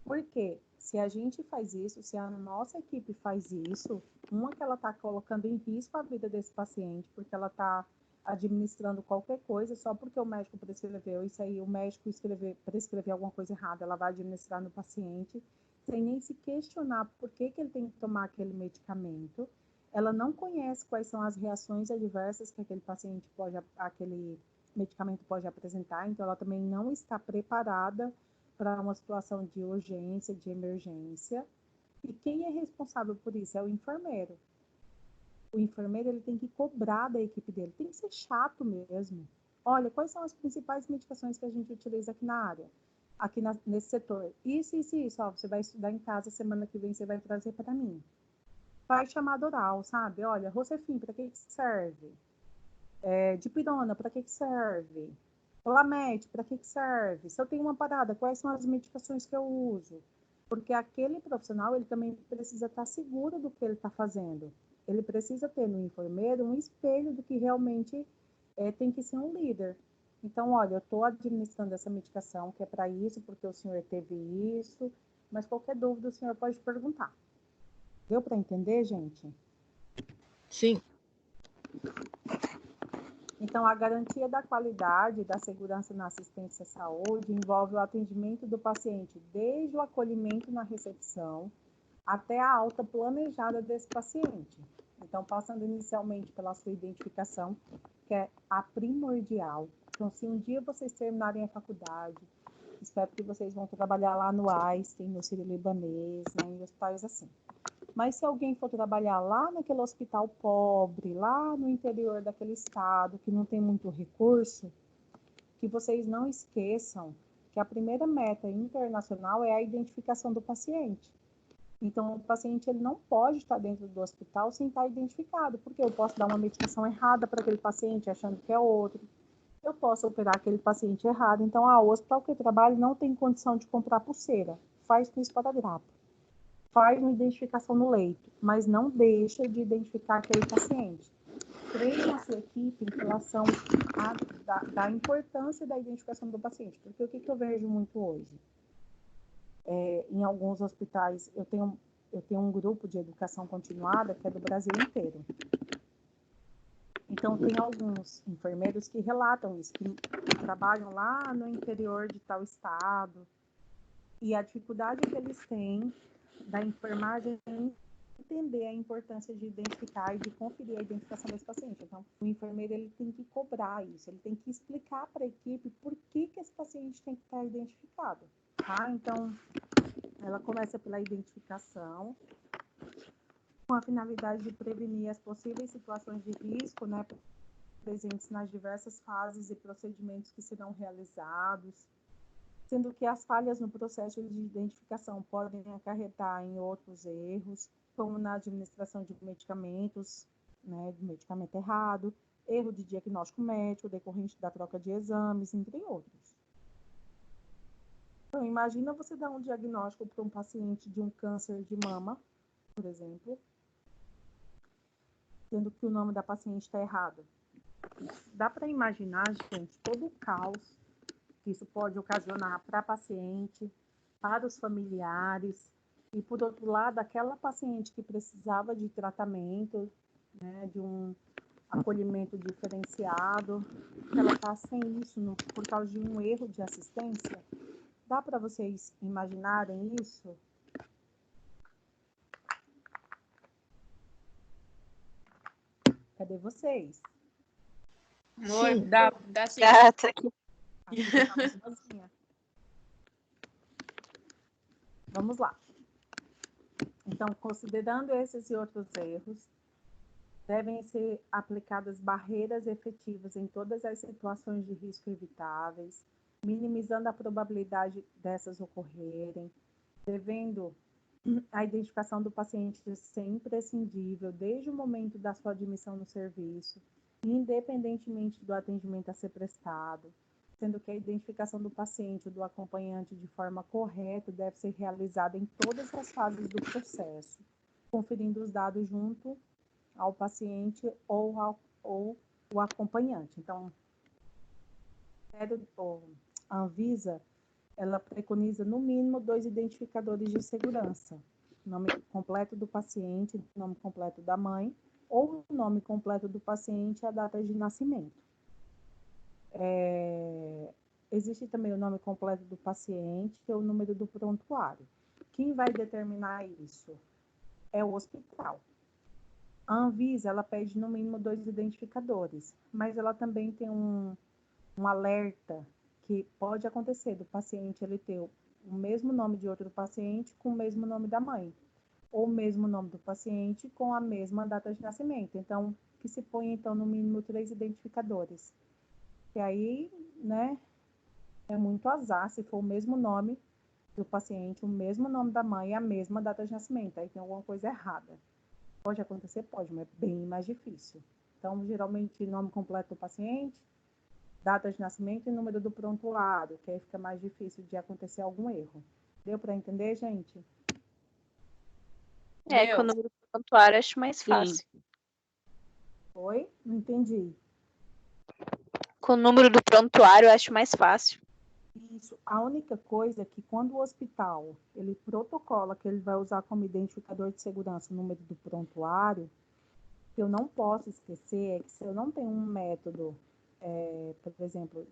Por quê? Se a gente faz isso, se a nossa equipe faz isso, que ela está colocando em risco a vida desse paciente, porque ela está administrando qualquer coisa, só porque o médico prescreveu isso aí, o médico prescreveu alguma coisa errada, ela vai administrar no paciente, sem nem se questionar por que ele tem que tomar aquele medicamento. Ela não conhece quais são as reações adversas que aquele medicamento pode apresentar, então ela também não está preparada para uma situação de urgência, de emergência. E quem é responsável por isso? É o enfermeiro. O enfermeiro ele tem que cobrar da equipe dele, tem que ser chato mesmo. Olha, quais são as principais medicações que a gente utiliza aqui na área, nesse setor? Isso. Ó, você vai estudar em casa, semana que vem você vai trazer para mim. Faz chamada oral, sabe? Olha, Rocefin, para que serve? Dipirona, para que serve? Olamete, para que serve? Se eu tenho uma parada, quais são as medicações que eu uso? Porque aquele profissional, ele também precisa estar seguro do que ele está fazendo. ele precisa ter no enfermeiro um espelho do que realmente tem que ser um líder. Então, olha, eu estou administrando essa medicação que é para isso, porque o senhor teve isso, mas qualquer dúvida o senhor pode perguntar. Deu para entender, gente? Sim. Então, a garantia da qualidade e da segurança na assistência à saúde envolve o atendimento do paciente desde o acolhimento na recepção até a alta planejada desse paciente. Então, passando inicialmente pela sua identificação, que é a primordial. Então, se um dia vocês terminarem a faculdade, espero que vocês vão trabalhar lá no Einstein, no Sírio-Libanês, né, em hospitais assim. Mas se alguém for trabalhar lá naquele hospital pobre, lá no interior daquele estado, que não tem muito recurso, que vocês não esqueçam que a primeira meta internacional é a identificação do paciente. Então, o paciente ele não pode estar dentro do hospital sem estar identificado, porque eu posso dar uma medicação errada para aquele paciente, achando que é outro. Eu posso operar aquele paciente errado. Então, o hospital que eu trabalho não tem condição de comprar pulseira. Faz com esparadrapo. Faz uma identificação no leito, mas não deixa de identificar aquele paciente. Treine a sua equipe em relação da importância da identificação do paciente. Porque o que eu vejo muito hoje? Em alguns hospitais, eu tenho um grupo de educação continuada que é do Brasil inteiro. Então, tem alguns enfermeiros que relatam isso, que trabalham lá no interior de tal estado, e a dificuldade que eles têm da enfermagem é entender a importância de identificar e de conferir a identificação desse paciente. Então, o enfermeiro ele tem que cobrar isso, ele tem que explicar para a equipe por que esse paciente tem que estar identificado. Tá? Então, ela começa pela identificação, com a finalidade de prevenir as possíveis situações de risco, né, presentes nas diversas fases e procedimentos que serão realizados, sendo que as falhas no processo de identificação podem acarretar em outros erros, como na administração de medicamentos, né, de medicamento errado, erro de diagnóstico médico decorrente da troca de exames, entre outros. Então, imagina você dar um diagnóstico para um paciente de um câncer de mama, por exemplo, sendo que o nome da paciente está errado. Dá para imaginar, gente, todo o caos que isso pode ocasionar para a paciente, para os familiares, e por outro lado, aquela paciente que precisava de tratamento, né, de um acolhimento diferenciado, ela está sem isso por causa de um erro de assistência. Dá para vocês imaginarem isso? Cadê vocês? Oi, dá sim. Gata aqui. Vamos lá. Então, considerando esses e outros erros, devem ser aplicadas barreiras efetivas em todas as situações de risco evitáveis, minimizando a probabilidade dessas ocorrerem, devendo a identificação do paciente ser imprescindível desde o momento da sua admissão no serviço, independentemente do atendimento a ser prestado, sendo que a identificação do paciente ou do acompanhante de forma correta deve ser realizada em todas as fases do processo, conferindo os dados junto ao paciente ou o acompanhante. Então, a Anvisa, ela preconiza no mínimo 2 identificadores de segurança: nome completo do paciente, nome completo da mãe, ou o nome completo do paciente e a data de nascimento. Existe também o nome completo do paciente e o número do prontuário. Quem vai determinar isso é o hospital. A Anvisa, ela pede no mínimo 2 identificadores, mas ela também tem um alerta que pode acontecer do paciente ele ter o mesmo nome de outro paciente com o mesmo nome da mãe, ou o mesmo nome do paciente com a mesma data de nascimento. Então, que se põe, então, no mínimo 3 identificadores. E aí, né, é muito azar se for o mesmo nome do paciente, o mesmo nome da mãe e a mesma data de nascimento. Aí tem alguma coisa errada. Pode acontecer? Pode, mas é bem mais difícil. Então, geralmente, nome completo do paciente, data de nascimento e número do prontuário, que aí fica mais difícil de acontecer algum erro. Deu para entender, gente? Com o Deu. número do prontuário acho mais Sim. fácil. Oi? Não entendi. Com o número do prontuário eu acho mais fácil. Isso. A única coisa é que quando o hospital ele protocola que ele vai usar como identificador de segurança o número do prontuário, que eu não posso esquecer é que se eu não tenho um método, por exemplo,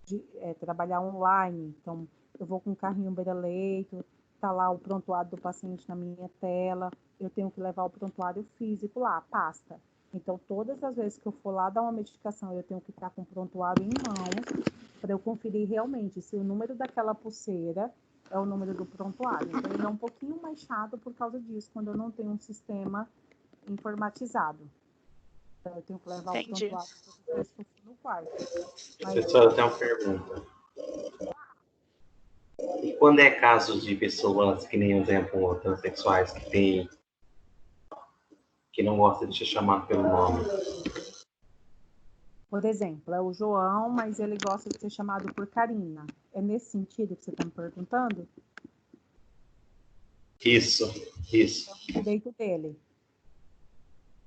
de trabalhar online, então eu vou com um carrinho beira-leito, tá lá o prontuário do paciente na minha tela, eu tenho que levar o prontuário físico lá, a pasta. Então, todas as vezes que eu for lá dar uma medicação, eu tenho que estar com o prontuário em mãos para eu conferir realmente se o número daquela pulseira é o número do prontuário. Então, ele é um pouquinho mais chato por causa disso, quando eu não tenho um sistema informatizado. Então, eu tenho que levar Entendi. o prontuário todas as vezes que eu for no quarto. Mas, Professora, tem uma pergunta. E quando é caso de pessoas, que nem exemplo, transexuais, que não gostam de ser chamado pelo nome? por exemplo, é o João, mas ele gosta de ser chamado por Karina. É nesse sentido que você está me perguntando? Isso. É o direito dele.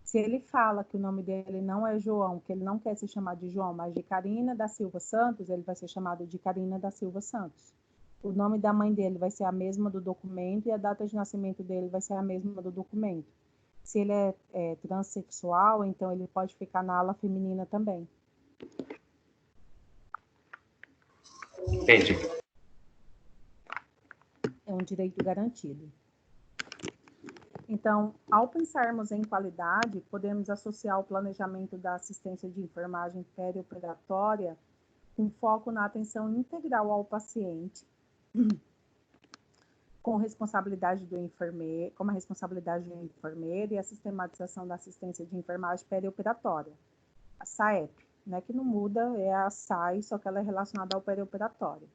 Se ele fala que o nome dele não é João, que ele não quer ser chamado de João, mas de Karina da Silva Santos, ele vai ser chamado de Karina da Silva Santos. O nome da mãe dele vai ser a mesma do documento e a data de nascimento dele vai ser a mesma do documento. Se ele é transexual, então ele pode ficar na ala feminina também. Entendi. É um direito garantido. Então, ao pensarmos em qualidade, podemos associar o planejamento da assistência de enfermagem perioperatória com foco na atenção integral ao paciente, com responsabilidade do enfermeiro, como a responsabilidade do enfermeiro e a sistematização da assistência de enfermagem perioperatória, a SAEP, né, que não muda, é a SAI, só que ela é relacionada ao perioperatório.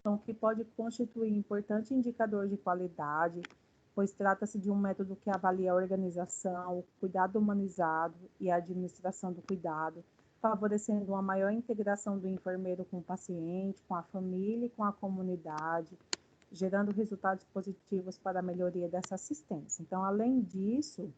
Então, que pode constituir importante indicador de qualidade, pois trata-se de um método que avalia a organização, o cuidado humanizado e a administração do cuidado, favorecendo uma maior integração do enfermeiro com o paciente, com a família e com a comunidade, gerando resultados positivos para a melhoria dessa assistência. Então, além disso,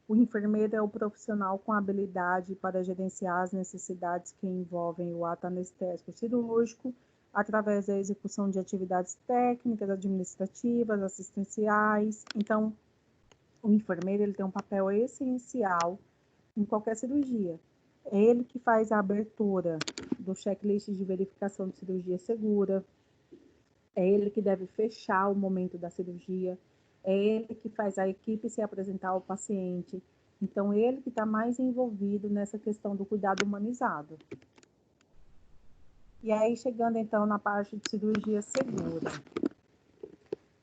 o enfermeiro é o profissional com habilidade para gerenciar as necessidades que envolvem o ato anestésico cirúrgico, através da execução de atividades técnicas, administrativas, assistenciais. Então, o enfermeiro ele tem um papel essencial em qualquer cirurgia. É ele que faz a abertura do checklist de verificação de cirurgia segura, é ele que deve fechar o momento da cirurgia, é ele que faz a equipe se apresentar ao paciente. Então, ele que está mais envolvido nessa questão do cuidado humanizado. E aí, chegando então na parte de cirurgia segura.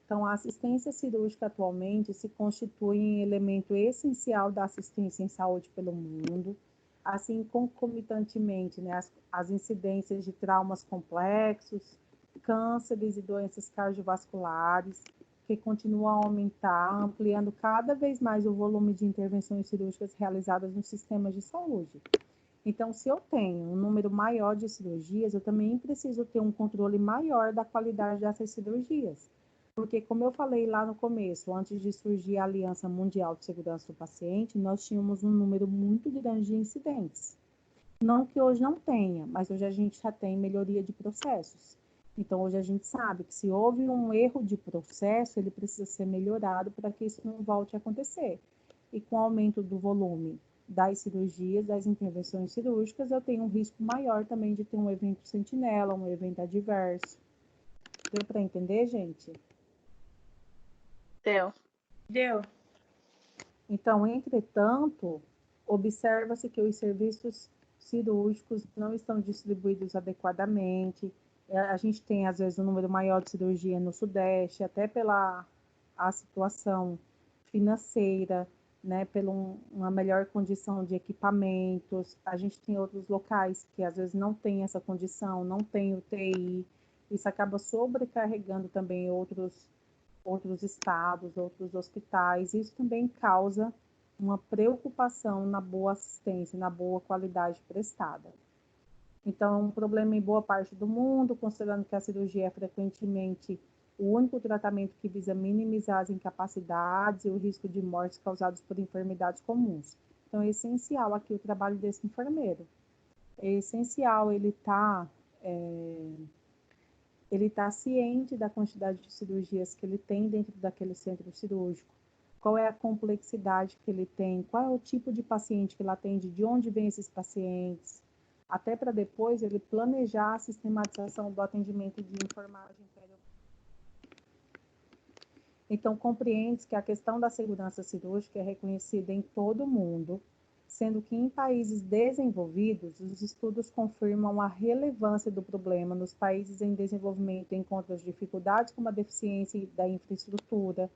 Então, a assistência cirúrgica atualmente se constitui em elemento essencial da assistência em saúde pelo mundo, assim concomitantemente, né, as incidências de traumas complexos, cânceres e doenças cardiovasculares, que continuam a aumentar, ampliando cada vez mais o volume de intervenções cirúrgicas realizadas nos sistemas de saúde. Então, se eu tenho um número maior de cirurgias, eu também preciso ter um controle maior da qualidade dessas cirurgias. Porque, como eu falei lá no começo, antes de surgir a Aliança Mundial de Segurança do Paciente, nós tínhamos um número muito grande de incidentes. Não que hoje não tenha, mas hoje a gente já tem melhoria de processos. Então, hoje a gente sabe que se houve um erro de processo, ele precisa ser melhorado para que isso não volte a acontecer. E com o aumento do volume das cirurgias, das intervenções cirúrgicas, eu tenho um risco maior também de ter um evento sentinela, um evento adverso. Deu para entender, gente? Deu. Então, entretanto, observa-se que os serviços cirúrgicos não estão distribuídos adequadamente. A gente tem, às vezes, um número maior de cirurgia no Sudeste, até pela a situação financeira, né, pela uma melhor condição de equipamentos. A gente tem outros locais que, às vezes, não tem essa condição, não tem UTI. Isso acaba sobrecarregando também outros estados, outros hospitais. Isso também causa uma preocupação na boa assistência, na boa qualidade prestada. Então, é um problema em boa parte do mundo, considerando que a cirurgia é frequentemente o único tratamento que visa minimizar as incapacidades e o risco de mortes causados por enfermidades comuns. Então, é essencial aqui o trabalho desse enfermeiro. É essencial ele tá ciente da quantidade de cirurgias que ele tem dentro daquele centro cirúrgico, qual é a complexidade que ele tem, qual é o tipo de paciente que ele atende, de onde vêm esses pacientes, até para depois ele planejar a sistematização do atendimento de enfermagem. Então, compreende que a questão da segurança cirúrgica é reconhecida em todo o mundo, sendo que em países desenvolvidos, os estudos confirmam a relevância do problema. Nos países em desenvolvimento encontram as dificuldades como a deficiência da infraestrutura,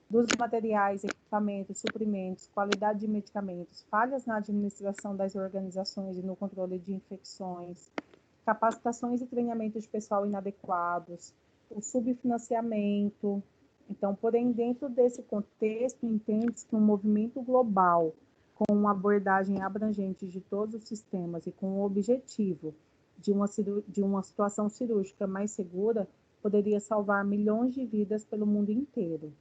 dos materiais, equipamentos, suprimentos, qualidade de medicamentos, falhas na administração das organizações e no controle de infecções, capacitações e treinamento de pessoal inadequados, o subfinanciamento. Então, porém, dentro desse contexto, entende-se que um movimento global com uma abordagem abrangente de todos os sistemas e com o objetivo de uma situação cirúrgica mais segura, poderia salvar milhões de vidas pelo mundo inteiro.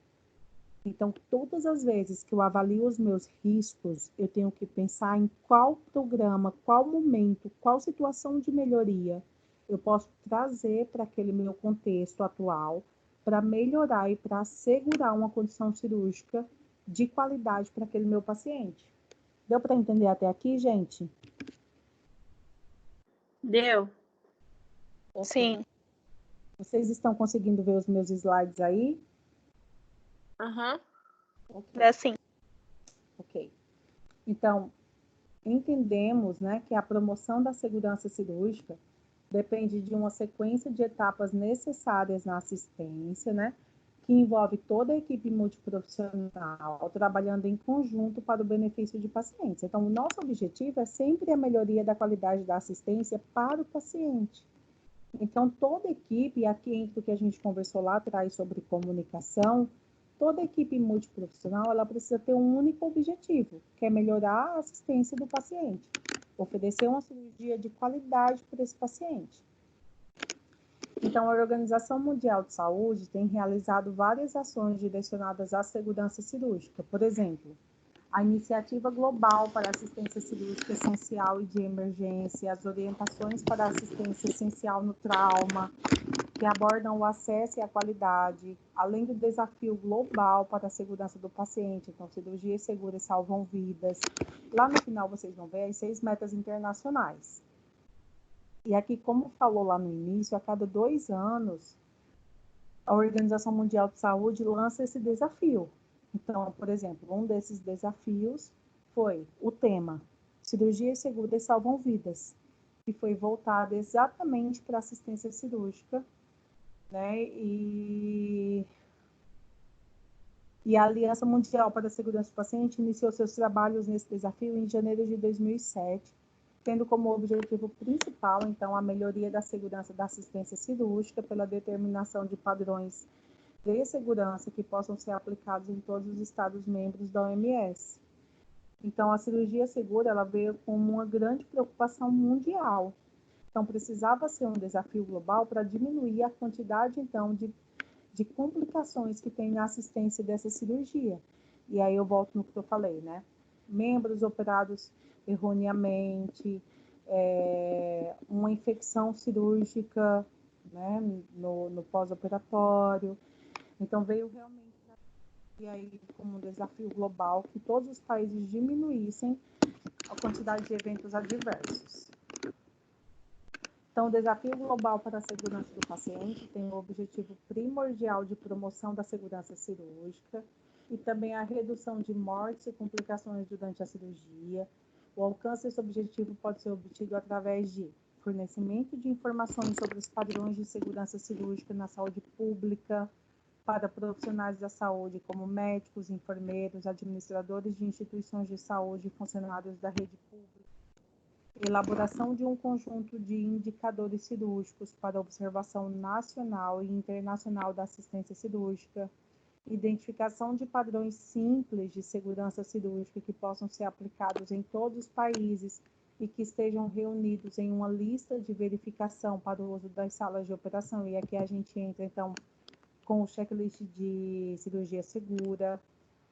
Então, todas as vezes que eu avalio os meus riscos, eu tenho que pensar em qual programa, qual momento, qual situação de melhoria eu posso trazer para aquele meu contexto atual, para melhorar e para assegurar uma condição cirúrgica de qualidade para aquele meu paciente. Deu para entender até aqui, gente? Deu. Okay. Sim. Vocês estão conseguindo ver os meus slides aí? Aham. É assim. Ok. Então, entendemos, né, que a promoção da segurança cirúrgica depende de uma sequência de etapas necessárias na assistência, né, que envolve toda a equipe multiprofissional trabalhando em conjunto para o benefício de pacientes. Então, o nosso objetivo é sempre a melhoria da qualidade da assistência para o paciente. Então, toda equipe, e aqui entra o que a gente conversou lá atrás sobre comunicação, toda equipe multiprofissional, ela precisa ter um único objetivo, que é melhorar a assistência do paciente, oferecer uma cirurgia de qualidade para esse paciente. Então, a Organização Mundial de Saúde tem realizado várias ações direcionadas à segurança cirúrgica. Por exemplo, a Iniciativa Global para a Assistência Cirúrgica Essencial e de Emergência, as orientações para a assistência essencial no trauma, que abordam o acesso e a qualidade, além do desafio global para a segurança do paciente. Então, cirurgias seguras salvam vidas. Lá no final, vocês vão ver as 6 metas internacionais. E aqui, como falou lá no início, a cada 2 anos, a Organização Mundial de Saúde lança esse desafio. Então, por exemplo, um desses desafios foi o tema Cirurgias Seguras Salvam Vidas, que foi voltado exatamente para assistência cirúrgica, né? E a Aliança Mundial para a Segurança do Paciente iniciou seus trabalhos nesse desafio em janeiro de 2007, tendo como objetivo principal, então, a melhoria da segurança da assistência cirúrgica pela determinação de padrões de segurança que possam ser aplicados em todos os Estados-membros da OMS. Então, a cirurgia segura, ela veio como uma grande preocupação mundial. Então, precisava ser um desafio global para diminuir a quantidade, então, de complicações que tem na assistência dessa cirurgia. E aí eu volto no que eu falei, né? Membros operados erroneamente, uma infecção cirúrgica, né, no pós-operatório. Então, veio realmente e aí como um desafio global que todos os países diminuíssem a quantidade de eventos adversos. Então, o desafio global para a segurança do paciente tem o objetivo primordial de promoção da segurança cirúrgica e também a redução de mortes e complicações durante a cirurgia. O alcance desse objetivo pode ser obtido através de fornecimento de informações sobre os padrões de segurança cirúrgica na saúde pública para profissionais da saúde, como médicos, enfermeiros, administradores de instituições de saúde e funcionários da rede pública. Elaboração de um conjunto de indicadores cirúrgicos para observação nacional e internacional da assistência cirúrgica, identificação de padrões simples de segurança cirúrgica que possam ser aplicados em todos os países e que estejam reunidos em uma lista de verificação para o uso das salas de operação. E aqui a gente entra, então, com o checklist de cirurgia segura,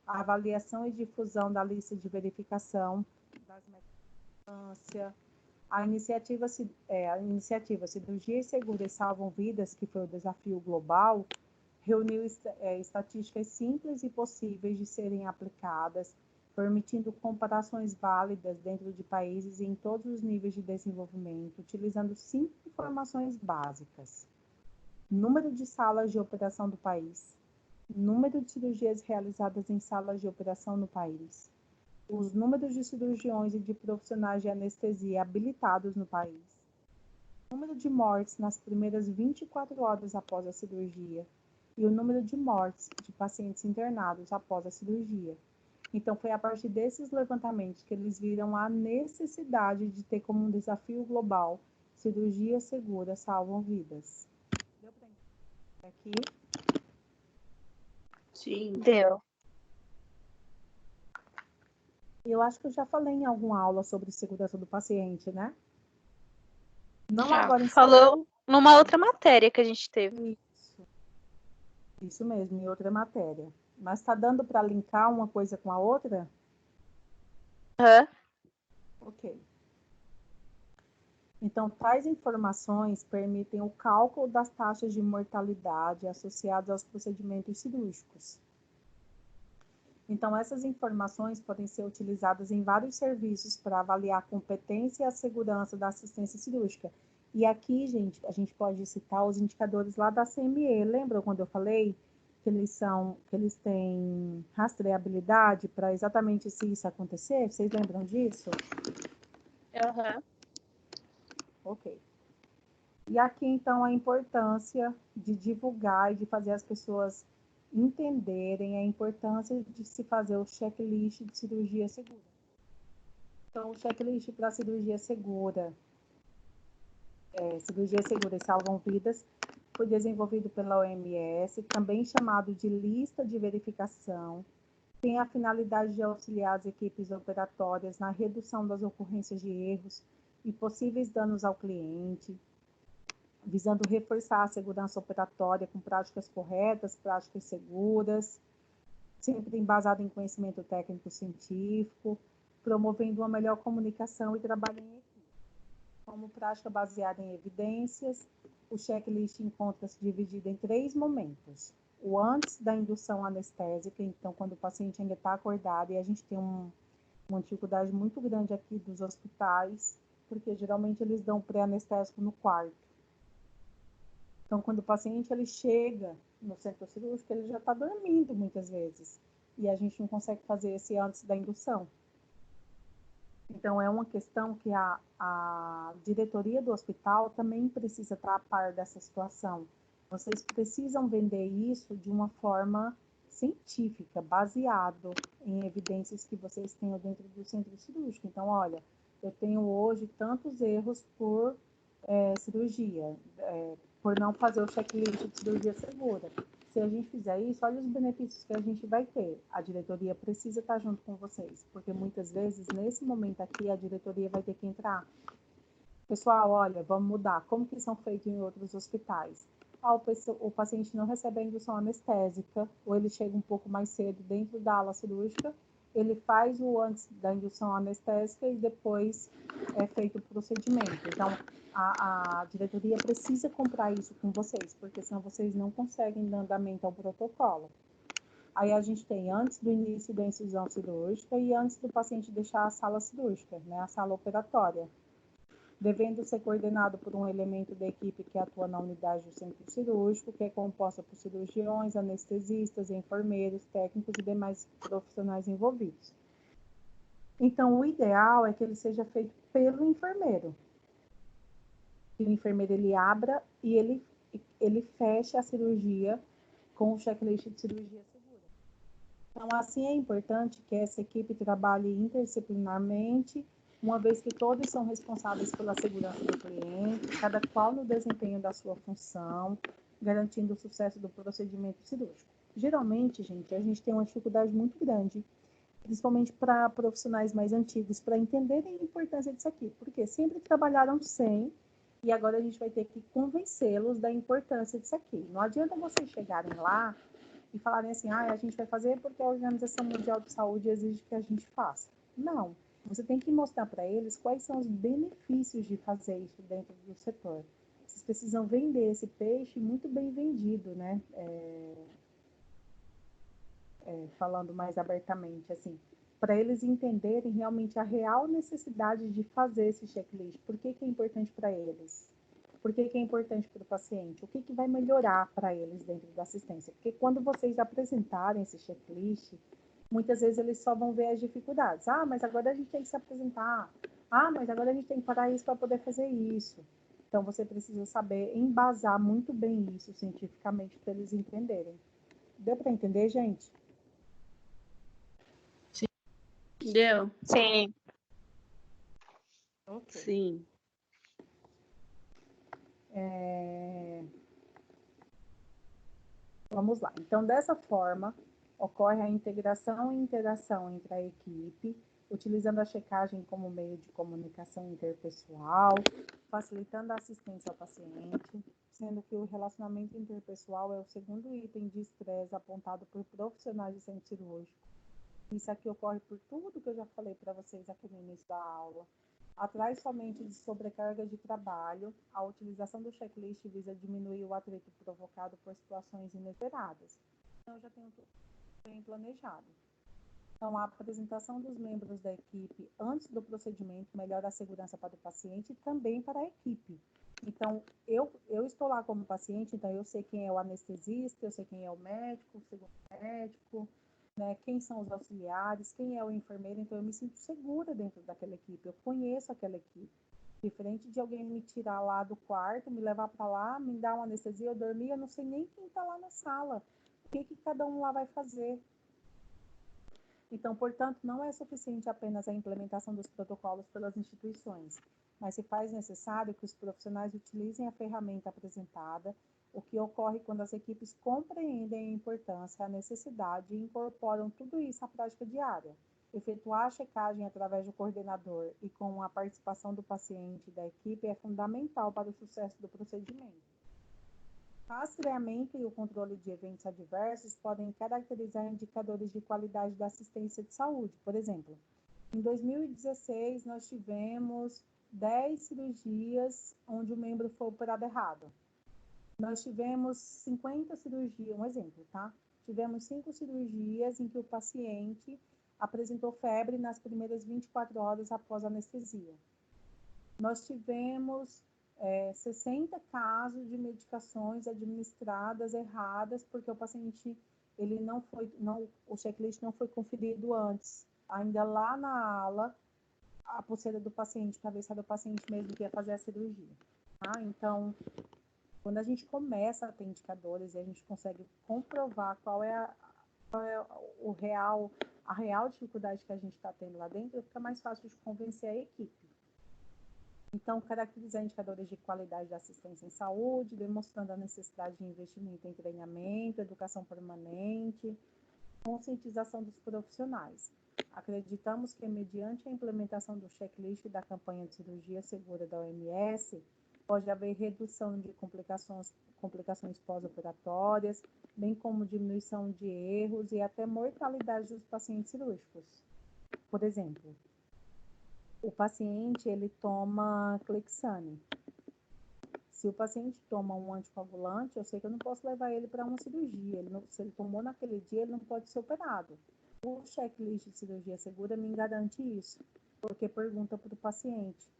a avaliação e difusão da lista de verificação das metas, a iniciativa Cirurgias Seguras Salvam Vidas, que foi o desafio global, reuniu estatísticas simples e possíveis de serem aplicadas, permitindo comparações válidas dentro de países e em todos os níveis de desenvolvimento, utilizando 5 informações básicas: número de salas de operação do país, número de cirurgias realizadas em salas de operação no país, os números de cirurgiões e de profissionais de anestesia habilitados no país, número de mortes nas primeiras 24 horas após a cirurgia e o número de mortes de pacientes internados após a cirurgia. Então, foi a partir desses levantamentos que eles viram a necessidade de ter como um desafio global cirurgia segura salvam vidas. Deu para entender aqui? Sim. Deu. Eu acho que eu já falei em alguma aula sobre segurança do paciente, né? Não Já agora em falou numa outra matéria que a gente teve. Isso mesmo, em outra matéria. Mas está dando para linkar uma coisa com a outra? Hã? Ok. Então, tais informações permitem o cálculo das taxas de mortalidade associadas aos procedimentos cirúrgicos. Então, essas informações podem ser utilizadas em vários serviços para avaliar a competência e a segurança da assistência cirúrgica. E aqui, gente, a gente pode citar os indicadores lá da CME. Lembram quando eu falei que eles têm rastreabilidade para exatamente se isso acontecer? Vocês lembram disso? Aham. Ok. E aqui, então, a importância de divulgar e de fazer as pessoas entenderem a importância de se fazer o checklist de cirurgia segura. Então, o checklist para cirurgia segura e salvam vidas, foi desenvolvido pela OMS, também chamado de lista de verificação, tem a finalidade de auxiliar as equipes operatórias na redução das ocorrências de erros e possíveis danos ao cliente, visando reforçar a segurança operatória com práticas corretas, práticas seguras, sempre embasado em conhecimento técnico-científico, promovendo uma melhor comunicação e trabalho em equipe. Como prática baseada em evidências, o checklist encontra-se dividido em 3 momentos. O antes da indução anestésica, então, quando o paciente ainda está acordado, e a gente tem uma dificuldade muito grande aqui dos hospitais, porque geralmente eles dão pré-anestésico no quarto. Então, quando o paciente ele chega no centro cirúrgico, ele já está dormindo muitas vezes. E a gente não consegue fazer esse antes da indução. Então, é uma questão que a diretoria do hospital também precisa estar a par dessa situação. Vocês precisam vender isso de uma forma científica, baseado em evidências que vocês tenham dentro do centro cirúrgico. Então, olha, eu tenho hoje tantos erros por cirurgia, por não fazer o checklist de cirurgia segura. Se a gente fizer isso, olha os benefícios que a gente vai ter. A diretoria precisa estar junto com vocês, porque muitas vezes, nesse momento aqui, a diretoria vai ter que entrar. Pessoal, olha, vamos mudar. Como que são feitos em outros hospitais? O paciente não recebe a indução anestésica, ou ele chega um pouco mais cedo dentro da ala cirúrgica, ele faz o antes da indução anestésica e depois é feito o procedimento. Então, a diretoria precisa comprar isso com vocês, porque senão vocês não conseguem dar andamento ao protocolo. Aí a gente tem antes do início da incisão cirúrgica e antes do paciente deixar a sala cirúrgica, né, a sala operatória, devendo ser coordenado por um elemento da equipe que atua na unidade do centro cirúrgico, que é composta por cirurgiões, anestesistas, enfermeiros, técnicos e demais profissionais envolvidos. Então, o ideal é que ele seja feito pelo enfermeiro. Que o enfermeiro ele abra e ele feche a cirurgia com o checklist de cirurgia segura. Então, assim é importante que essa equipe trabalhe interdisciplinarmente, uma vez que todos são responsáveis pela segurança do cliente, cada qual no desempenho da sua função, garantindo o sucesso do procedimento cirúrgico. Geralmente, gente, a gente tem uma dificuldade muito grande, principalmente para profissionais mais antigos, para entenderem a importância disso aqui, porque sempre trabalharam sem, E agora a gente vai ter que convencê-los da importância disso aqui. Não adianta vocês chegarem lá e falarem assim, a gente vai fazer porque a Organização Mundial de Saúde exige que a gente faça. Não. Você tem que mostrar para eles quais são os benefícios de fazer isso dentro do setor. Vocês precisam vender esse peixe muito bem vendido, né? Falando mais abertamente, assim, para eles entenderem realmente a real necessidade de fazer esse checklist. Por que é importante para eles? Por que é importante para o paciente? O que vai melhorar para eles dentro da assistência? Porque quando vocês apresentarem esse checklist, muitas vezes eles só vão ver as dificuldades. Mas agora a gente tem que se apresentar. Mas agora a gente tem que parar isso para poder fazer isso. Então, você precisa saber embasar muito bem isso cientificamente para eles entenderem. Deu para entender, gente? Deu? Sim. Ok. Sim. Vamos lá. Então, dessa forma, ocorre a integração e interação entre a equipe, utilizando a checagem como meio de comunicação interpessoal, facilitando a assistência ao paciente, sendo que o relacionamento interpessoal é o segundo item de estresse apontado por profissionais de centro cirúrgico. Isso aqui ocorre por tudo que eu já falei para vocês aqui no início da aula. Atrás somente de sobrecarga de trabalho, a utilização do checklist visa diminuir o atrito provocado por situações inesperadas. Então, eu já tenho tudo bem planejado. Então, a apresentação dos membros da equipe antes do procedimento melhora a segurança para o paciente e também para a equipe. Então, eu estou lá como paciente, então eu sei quem é o anestesista, eu sei quem é o médico, o segundo médico, né, quem são os auxiliares, quem é o enfermeiro, então eu me sinto segura dentro daquela equipe, eu conheço aquela equipe. Diferente de alguém me tirar lá do quarto, me levar para lá, me dar uma anestesia, eu dormir, eu não sei nem quem está lá na sala, o que cada um lá vai fazer. Então, portanto, não é suficiente apenas a implementação dos protocolos pelas instituições, mas se faz necessário que os profissionais utilizem a ferramenta apresentada, o que ocorre quando as equipes compreendem a importância, a necessidade e incorporam tudo isso à prática diária. Efetuar a checagem através do coordenador e com a participação do paciente e da equipe é fundamental para o sucesso do procedimento. O rastreamento e o controle de eventos adversos podem caracterizar indicadores de qualidade da assistência de saúde. Por exemplo, em 2016, nós tivemos 10 cirurgias onde o membro foi operado errado. Nós tivemos 50 cirurgias, um exemplo, tá? Tivemos 5 cirurgias em que o paciente apresentou febre nas primeiras 24 horas após a anestesia. Nós tivemos 60 casos de medicações administradas erradas, porque o paciente, o checklist não foi conferido antes. Ainda lá na ala, a pulseira do paciente, para ver se era o paciente mesmo que ia fazer a cirurgia. Tá? Então, quando a gente começa a ter indicadores e a gente consegue comprovar qual é a real dificuldade que a gente está tendo lá dentro, fica mais fácil de convencer a equipe. Então, caracterizar indicadores de qualidade da assistência em saúde, demonstrando a necessidade de investimento em treinamento, educação permanente, conscientização dos profissionais. Acreditamos que, mediante a implementação do checklist da campanha de cirurgia segura da OMS, pode haver redução de complicações pós-operatórias, bem como diminuição de erros e até mortalidade dos pacientes cirúrgicos. Por exemplo, o paciente, ele toma Clexane. Se o paciente toma um anticoagulante, eu sei que eu não posso levar ele para uma cirurgia. Se ele tomou naquele dia, ele não pode ser operado. O checklist de cirurgia segura me garante isso, porque pergunta para o paciente: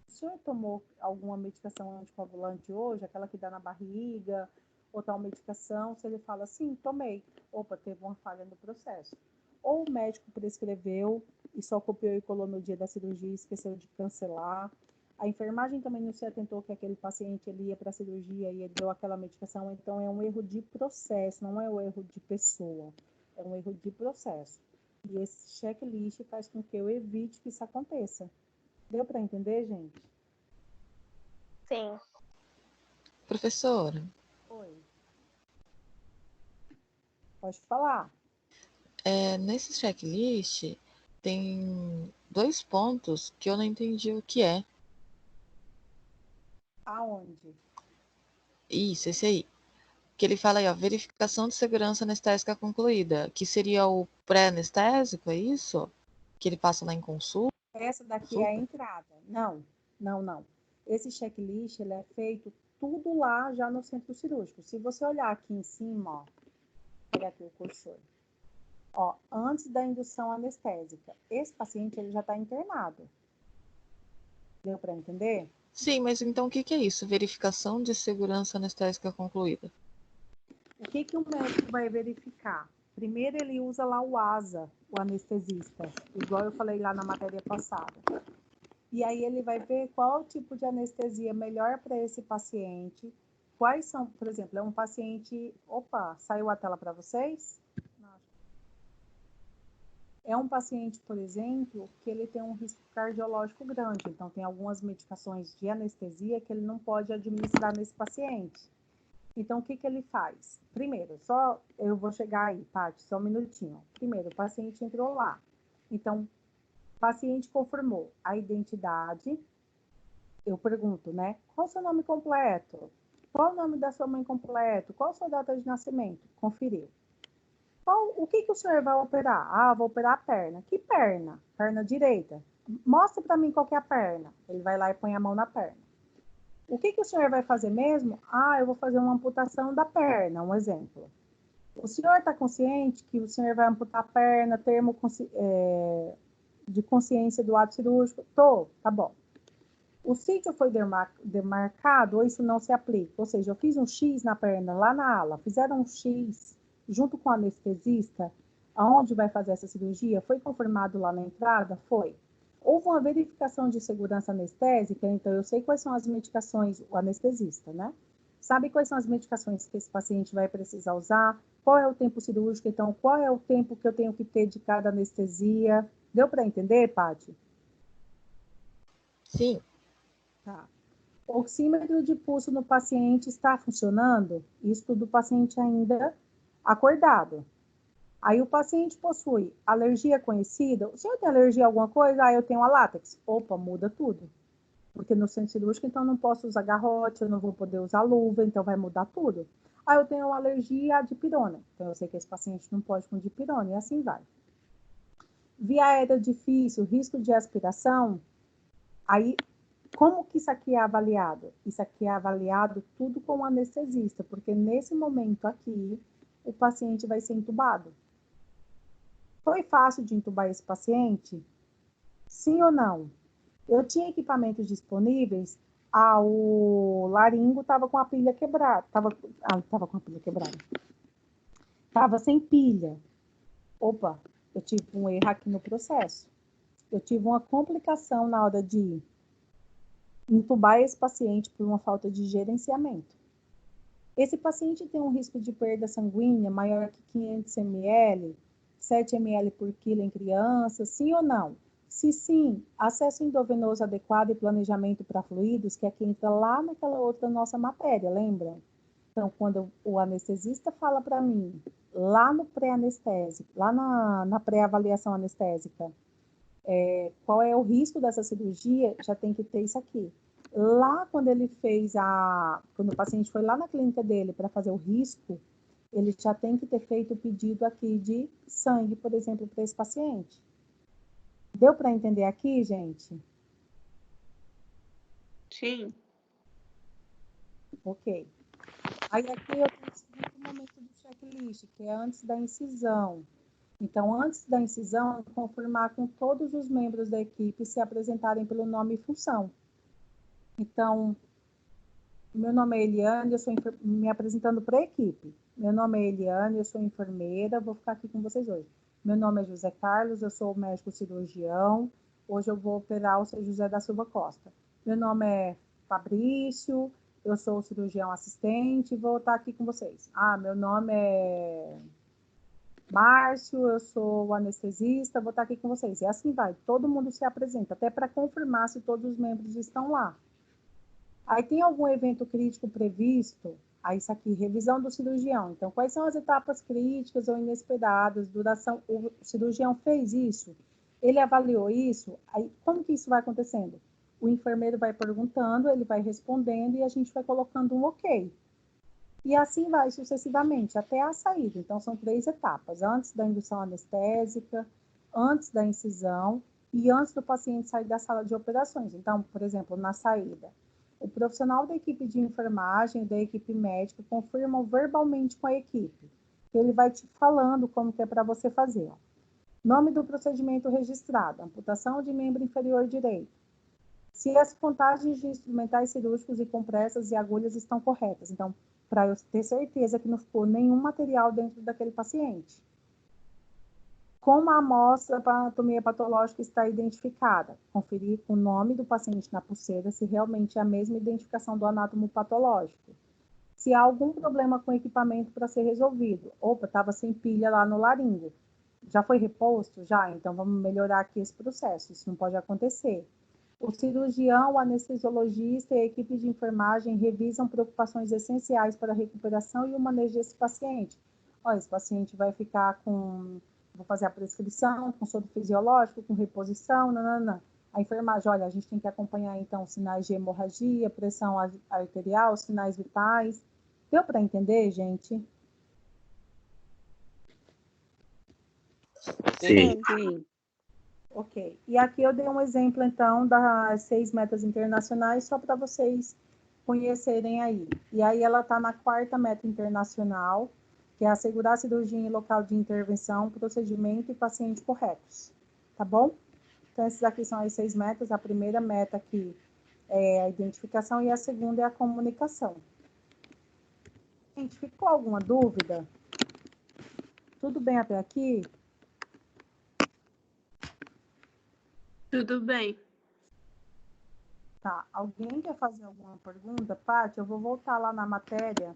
o senhor tomou alguma medicação anticoagulante hoje, aquela que dá na barriga, ou tal medicação? Se ele fala, sim, tomei. Opa, teve uma falha no processo. Ou o médico prescreveu e só copiou e colou no dia da cirurgia e esqueceu de cancelar. A enfermagem também não se atentou que aquele paciente ele ia para a cirurgia e ele deu aquela medicação. Então, é um erro de processo, não é um erro de pessoa. É um erro de processo. E esse checklist faz com que eu evite que isso aconteça. Deu para entender, gente? Sim. Professora. Oi. Pode falar. Nesse checklist tem 2 pontos que eu não entendi o que é. Aonde? Isso, esse aí. Que ele fala aí, ó, verificação de segurança anestésica concluída, que seria o pré-anestésico, é isso? Que ele passa lá em consulta? Essa daqui é a entrada. Não, não, não. Esse checklist, ele é feito tudo lá já no centro cirúrgico. Se você olhar aqui em cima, ó, olha aqui o cursor. Ó, antes da indução anestésica, esse paciente ele já está internado. Deu para entender? Sim, mas então o que é isso? Verificação de segurança anestésica concluída. O que o médico vai verificar? Primeiro ele usa lá o ASA, o anestesista, igual eu falei lá na matéria passada. E aí ele vai ver qual tipo de anestesia melhor para esse paciente. Quais são, por exemplo, é um paciente... Opa, saiu a tela para vocês? É um paciente, por exemplo, que ele tem um risco cardiológico grande. Então, tem algumas medicações de anestesia que ele não pode administrar nesse paciente. Então, o que ele faz? Primeiro, eu vou chegar aí, Paty, só um minutinho. Primeiro, o paciente entrou lá. Então, o paciente confirmou a identidade. Eu pergunto, né? Qual o seu nome completo? Qual o nome da sua mãe completo? Qual a sua data de nascimento? Conferiu. O que o senhor vai operar? Ah, vou operar a perna. Que perna? Perna direita. Mostra para mim qual que é a perna. Ele vai lá e põe a mão na perna. O que o senhor vai fazer mesmo? Ah, eu vou fazer uma amputação da perna, um exemplo. O senhor está consciente que o senhor vai amputar a perna, termo de consciência do ato cirúrgico? Tô, tá bom. O sítio foi demarcado ou isso não se aplica? Ou seja, eu fiz um X na perna, lá na ala, fizeram um X junto com o anestesista, aonde vai fazer essa cirurgia? Foi confirmado lá na entrada? Foi. Houve uma verificação de segurança anestésica, então eu sei quais são as medicações, o anestesista, né? Sabe quais são as medicações que esse paciente vai precisar usar? Qual é o tempo cirúrgico? Então, qual é o tempo que eu tenho que ter de cada anestesia? Deu para entender, Paty? Sim. Tá. O oxímetro de pulso no paciente está funcionando? Isso do paciente ainda acordado. Aí o paciente possui alergia conhecida. O senhor tem alergia a alguma coisa? Ah, eu tenho a látex. Opa, muda tudo. Porque no centro cirúrgico, então, não posso usar garrote, eu não vou poder usar luva, então vai mudar tudo. Ah, eu tenho alergia a dipirona. Então, eu sei que esse paciente não pode com dipirona, e assim vai. Via aérea difícil, risco de aspiração. Aí, como que isso aqui é avaliado? Isso aqui é avaliado tudo com o anestesista, porque nesse momento aqui, o paciente vai ser entubado. Foi fácil de entubar esse paciente? Sim ou não? Eu tinha equipamentos disponíveis. Ah, o laringo estava com a pilha quebrada. Estava com a pilha quebrada. Estava sem pilha. Opa, eu tive um erro aqui no processo. Eu tive uma complicação na hora de entubar esse paciente por uma falta de gerenciamento. Esse paciente tem um risco de perda sanguínea maior que 500 ml, 7 ml por quilo em crianças, sim ou não? Se sim, acesso endovenoso adequado e planejamento para fluidos, que aqui entra lá naquela outra nossa matéria, lembra? Então, quando o anestesista fala para mim, lá no pré-anestésico, lá na pré-avaliação anestésica, qual é o risco dessa cirurgia, já tem que ter isso aqui. Lá, quando ele fez quando o paciente foi lá na clínica dele para fazer o risco, ele já tem que ter feito o pedido aqui de sangue, por exemplo, para esse paciente. Deu para entender aqui, gente? Sim. Ok. Aí aqui eu tenho o segundo momento do checklist, que é antes da incisão. Então, antes da incisão, confirmar com todos os membros da equipe se apresentarem pelo nome e função. Então, meu nome é Eliane, eu sou me apresentando para a equipe. Meu nome é Eliane, eu sou enfermeira, vou ficar aqui com vocês hoje. Meu nome é José Carlos, eu sou médico cirurgião. Hoje eu vou operar o seu José da Silva Costa. Meu nome é Fabrício, eu sou cirurgião assistente e vou estar aqui com vocês. Ah, meu nome é Márcio, eu sou anestesista, vou estar aqui com vocês. E assim vai, todo mundo se apresenta, até para confirmar se todos os membros estão lá. Aí tem algum evento crítico previsto? Aí isso aqui, revisão do cirurgião. Então, quais são as etapas críticas ou inesperadas, duração? O cirurgião fez isso? Ele avaliou isso? Aí, como que isso vai acontecendo? o enfermeiro vai perguntando, ele vai respondendo e a gente vai colocando um ok. E assim vai sucessivamente, até a saída. Então, são 3 etapas. Antes da indução anestésica, antes da incisão e antes do paciente sair da sala de operações. Então, por exemplo, na saída, o profissional da equipe de enfermagem, da equipe médica, confirmam verbalmente com a equipe. Ele vai te falando como que é para você fazer. Ó. Nome do procedimento registrado, amputação de membro inferior direito. Se as contagens de instrumentais cirúrgicos e compressas e agulhas estão corretas. Então, para eu ter certeza que não ficou nenhum material dentro daquele paciente. Como a amostra para anatomia patológica está identificada? Conferir o nome do paciente na pulseira se realmente é a mesma identificação do anátomo patológico. Se há algum problema com o equipamento para ser resolvido. Opa, estava sem pilha lá no laringo. Já foi reposto? Já, então vamos melhorar aqui esse processo. Isso não pode acontecer. O cirurgião, o anestesiologista e a equipe de enfermagem revisam preocupações essenciais para a recuperação e o manejo desse paciente. Olha, esse paciente vai ficar com... Vou fazer a prescrição, com soro fisiológico, com reposição, nananã. A enfermagem, olha, a gente tem que acompanhar, então, sinais de hemorragia, pressão arterial, sinais vitais. Deu para entender, gente? Sim. Entendi. Ok. E aqui eu dei um exemplo, então, das 6 metas internacionais, só para vocês conhecerem aí. E aí ela está na 4ª meta internacional, que é assegurar a cirurgia em local de intervenção, procedimento e pacientes corretos. Tá bom? Então, essas aqui são as 6 metas. A primeira meta aqui é a identificação e a segunda é a comunicação. Gente, ficou alguma dúvida? Tudo bem até aqui? Tudo bem. Tá. Alguém quer fazer alguma pergunta? Paty, eu vou voltar lá na matéria.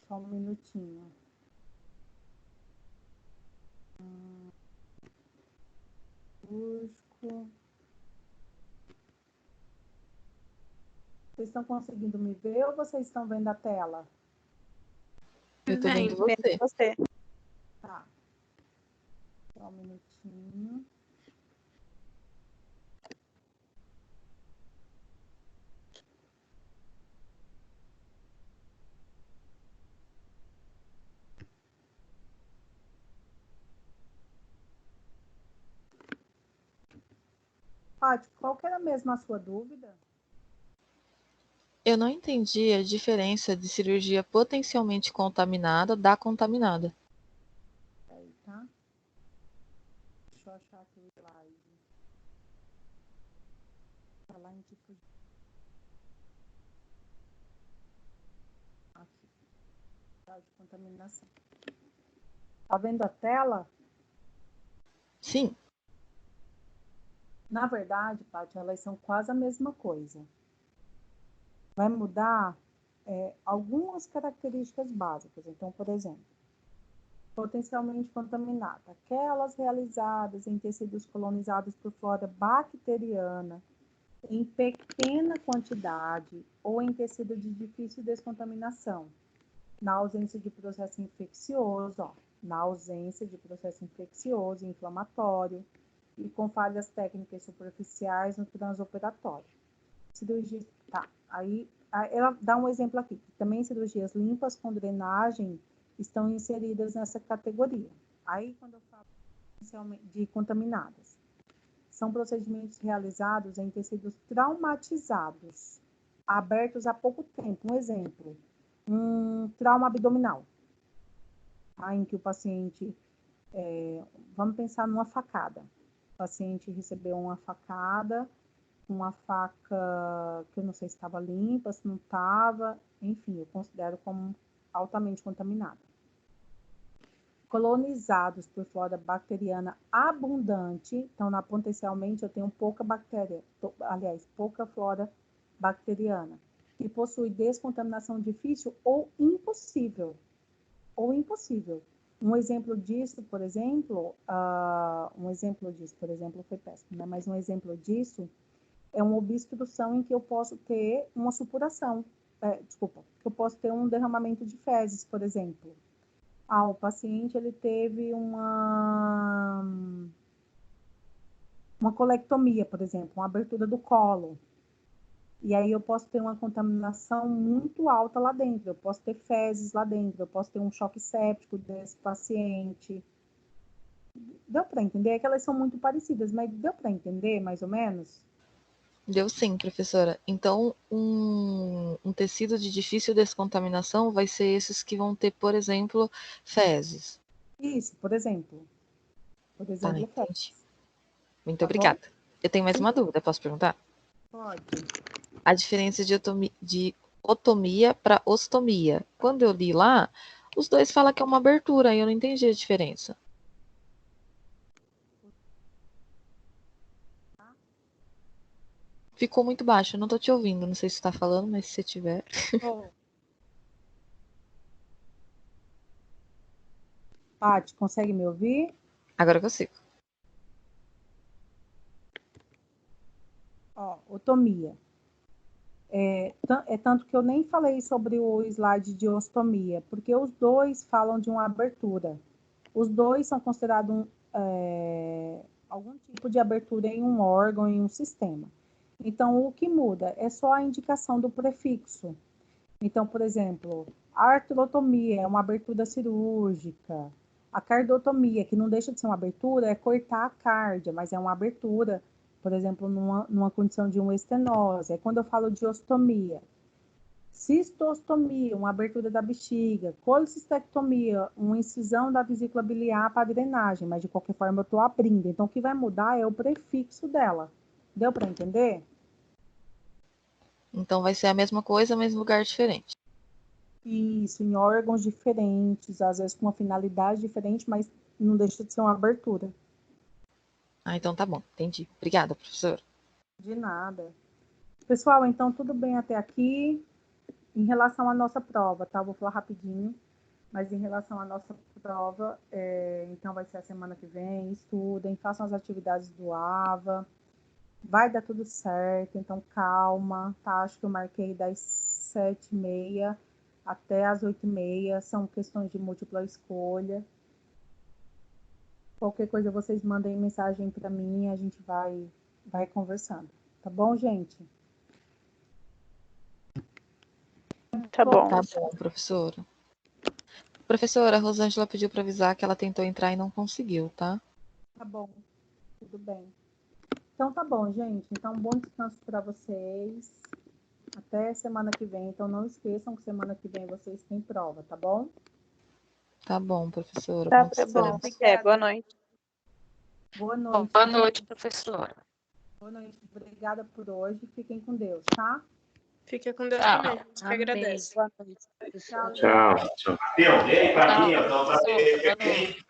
Só um minutinho. Busco. Vocês estão conseguindo me ver ou vocês estão vendo a tela? Eu tô vendo Vendo você. você. Tá. Só um minutinho. Paty, qual que era mesmo a sua dúvida? Eu não entendi a diferença de cirurgia potencialmente contaminada da contaminada. Aí, tá? Deixa eu achar aqui o slide. Tá lá em tipo de... Aqui. Grau de contaminação. Tá vendo a tela? Sim, Na verdade, Paty, elas são quase a mesma coisa. Vai mudar algumas características básicas. Então, por exemplo, potencialmente contaminada, aquelas realizadas em tecidos colonizados por flora bacteriana em pequena quantidade ou em tecido de difícil descontaminação, na ausência de processo infeccioso, na ausência de processo infeccioso e inflamatório e com falhas técnicas superficiais no transoperatório. Cirurgia, tá, aí ela dá um exemplo aqui, que também cirurgias limpas com drenagem estão inseridas nessa categoria. Aí, quando eu falo de contaminadas, são procedimentos realizados em tecidos traumatizados, abertos há pouco tempo. Um exemplo, um trauma abdominal, tá? Em que o paciente, vamos pensar numa facada. O paciente recebeu uma facada, uma faca que eu não sei se estava limpa, se não estava, enfim, eu considero como altamente contaminada. Colonizados por flora bacteriana abundante, então potencialmente eu tenho pouca bactéria, pouca flora bacteriana, que possui descontaminação difícil ou impossível. Um exemplo disso, por exemplo, foi péssimo, né? Mas um exemplo disso é uma obstrução em que eu posso ter uma supuração, que eu posso ter um derramamento de fezes, por exemplo. O paciente ele teve uma colectomia, por exemplo, uma abertura do colo. E aí eu posso ter uma contaminação muito alta lá dentro, eu posso ter fezes lá dentro, eu posso ter um choque séptico desse paciente. Deu para entender? É que elas são muito parecidas, mas deu para entender, mais ou menos? Deu sim, professora. Então, um tecido de difícil descontaminação vai ser esses que vão ter, por exemplo, fezes. Isso, por exemplo. Por exemplo, entendi. fezes. Muito Tá obrigada. bom? Eu tenho mais uma dúvida, posso perguntar? Pode. A diferença de otomia para ostomia. Quando eu li lá, os dois falam que é uma abertura, e eu não entendi a diferença. Ficou muito baixo, eu não tô te ouvindo. Não sei se você tá falando, mas se você tiver. Paty, consegue me ouvir? Agora eu consigo. Ó, otomia. É tanto que eu nem falei sobre o slide de ostomia, porque os dois falam de uma abertura. Os dois são considerados algum tipo de abertura em um órgão, em um sistema. Então, o que muda é só a indicação do prefixo. Então, por exemplo, a artrotomia é uma abertura cirúrgica. A cardotomia, que não deixa de ser uma abertura, é cortar a cárdia, mas é uma abertura, por exemplo, numa condição de uma estenose. É quando eu falo de ostomia. Cistostomia, uma abertura da bexiga. Colicistectomia, uma incisão da vesícula biliar para drenagem, mas de qualquer forma eu estou abrindo. Então, o que vai mudar é o prefixo dela. Deu para entender? Então vai ser a mesma coisa, mas em lugar diferente. Isso, em órgãos diferentes, às vezes com uma finalidade diferente, mas não deixa de ser uma abertura. Ah, então tá bom, entendi. Obrigada, professora. De nada. Pessoal, então tudo bem até aqui. Em relação à nossa prova, tá? Eu vou falar rapidinho, mas em relação à nossa prova, então vai ser a semana que vem. Estudem, façam as atividades do AVA. Vai dar tudo certo, então calma, tá? Acho que eu marquei das 7h30 até as 8h30, são questões de múltipla escolha. Qualquer coisa vocês mandem mensagem para mim, a gente vai conversando. Tá bom, gente? Tá bom. Tá bom, professora. Professora, a Rosângela pediu para avisar que ela tentou entrar e não conseguiu, tá? Tá bom, tudo bem. Então tá bom, gente. Então, bom descanso para vocês. Até semana que vem. Então, não esqueçam que semana que vem vocês têm prova, tá bom? Tá bom, professora. Tá Bom bom. descanso. Boa noite. Boa noite. Boa noite, professora. Boa noite. Obrigada por hoje. Fiquem com Deus, tá? Fica com Deus Tchau. também. A gente que agradece. Boa noite, professora. Tchau. Tchau. Tem alguém para mim? Tchau, professora. Boa noite.